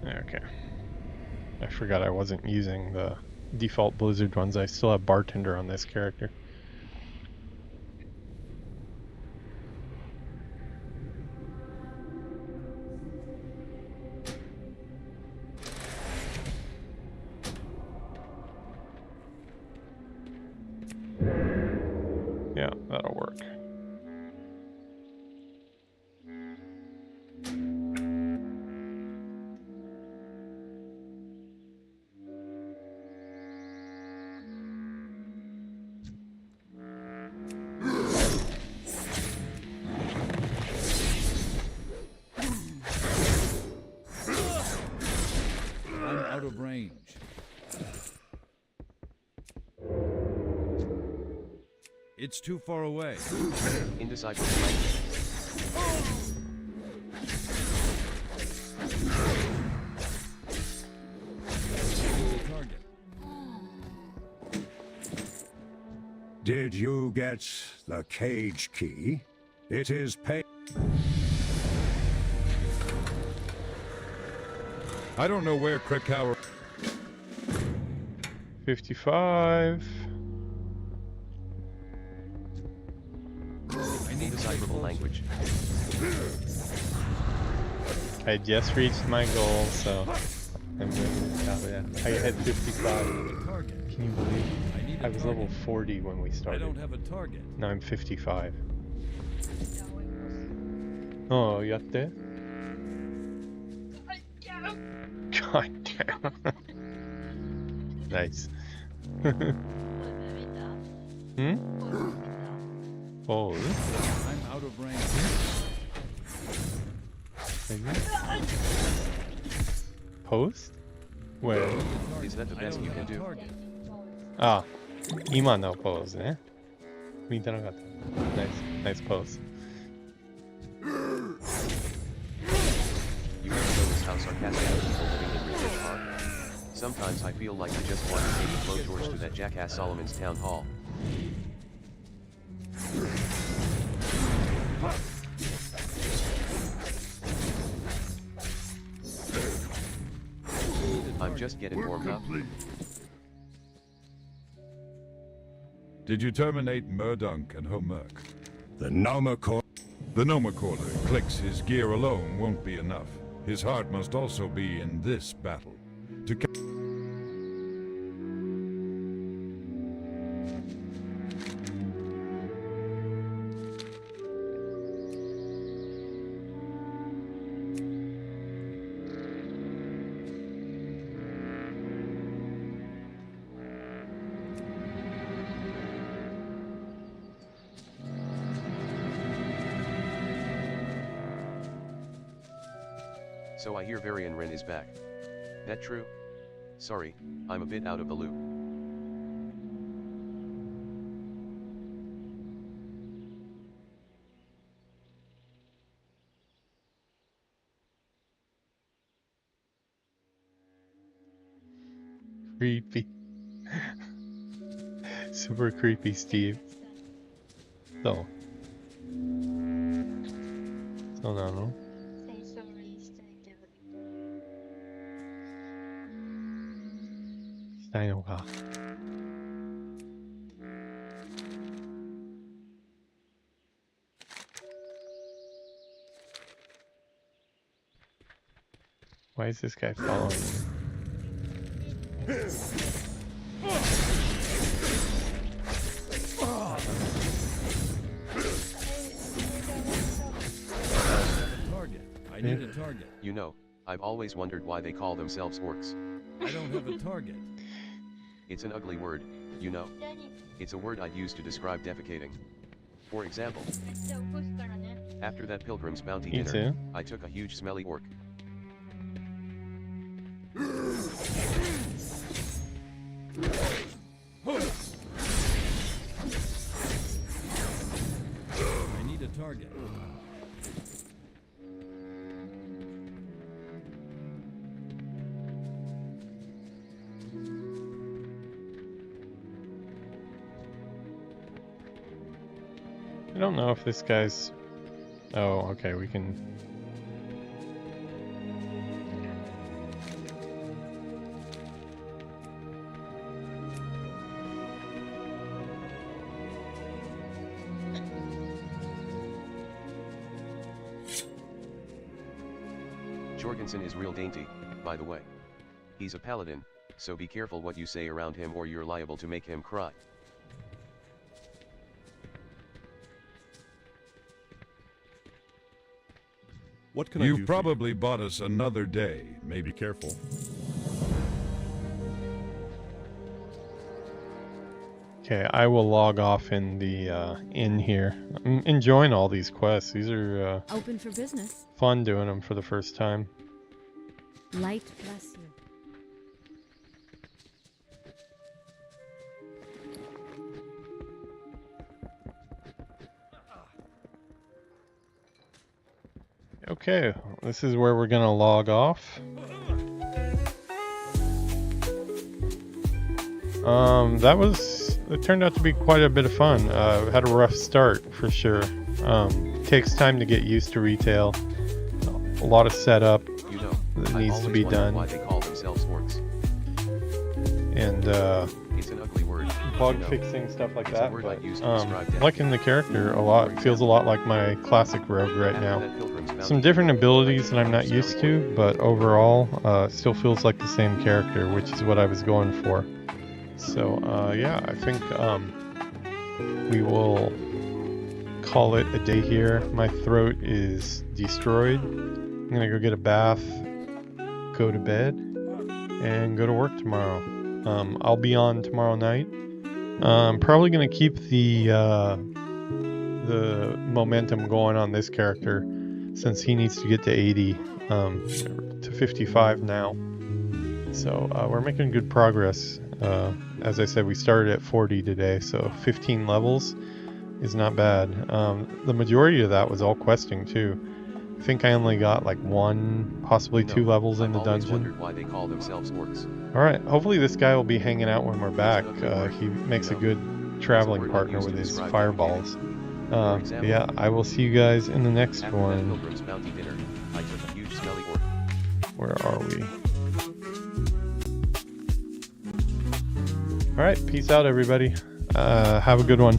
Okay. I forgot I wasn't using the default Blizzard ones. I still have Bartender on this character. Yeah, that'll work. Out of range. It's too far away. Indecipherable. Target. Did you get the cage key? It is pay. I don't know where Krakauer... 55. I need decipherable language. I just reached my goal, so I'm good. I had 55. Can you believe it? I was level 40 when we started. I don't have a target. Now I'm 55. Oh, yatte? God damn. Nice. Oh. I'm out of range. Post? Where? Is that the best you can do? Ah, 今のポーズね。見てなかった。Nice pose. You ever notice how sarcastic the people living in British are? Sometimes I feel like I just want to take a blowtorch to that jackass Solomon's town hall. I'm just getting warmed up. Did you terminate Murdunk and Homerk? The Nomacore. The Nomacorder clicks his gear alone won't be enough. His heart must also be in this battle. To So I hear Varian Ren is back. That true? Sorry, I'm a bit out of the loop. Creepy. Super creepy, Steve. So. So no. Steinoga. Why is this guy following me? Target. I need a target. You know, I've always wondered why they call themselves orcs. I don't have a target. It's an ugly word, you know. It's a word I'd use to describe defecating. For example, after that Pilgrim's Bounty dinner, I took a huge smelly orc. I need a target. I don't know if this guy's... Oh, okay, we can... Jorgensen is real dainty, by the way. He's a paladin, so be careful what you say around him or you're liable to make him cry. What can I do? You've probably bought us another day. Maybe careful. Okay, I will log off in the inn here. I'm enjoying all these quests. These are open for business. Fun doing them for the first time. Light bless you. Okay, this is where we're gonna log off. It turned out to be quite a bit of fun. Had a rough start for sure. Takes time to get used to retail. A lot of setup that needs to be done. Why they call themselves orcs. And it's an ugly word. Bug fixing, stuff like that. But, liking the character a lot. Feels a lot like my classic rogue right now. Some different abilities that I'm not used to, but overall, still feels like the same character, which is what I was going for. So, yeah, I think we will call it a day here. My throat is destroyed. I'm gonna go get a bath, go to bed, and go to work tomorrow. I'll be on tomorrow night. I'm probably gonna keep the momentum going on this character since he needs to get to 80 to 55 now. So we're making good progress. As I said, we started at 40 today, so 15 levels is not bad. The majority of that was all questing too. I think I only got like 1, possibly 2 levels in the dungeon. Wondered why they call themselves orcs. All right, hopefully this guy will be hanging out when we're back. He makes a good traveling partner with his fireballs. Yeah, I will see you guys in the next one. Where are we? All right, peace out, everybody. Have a good one.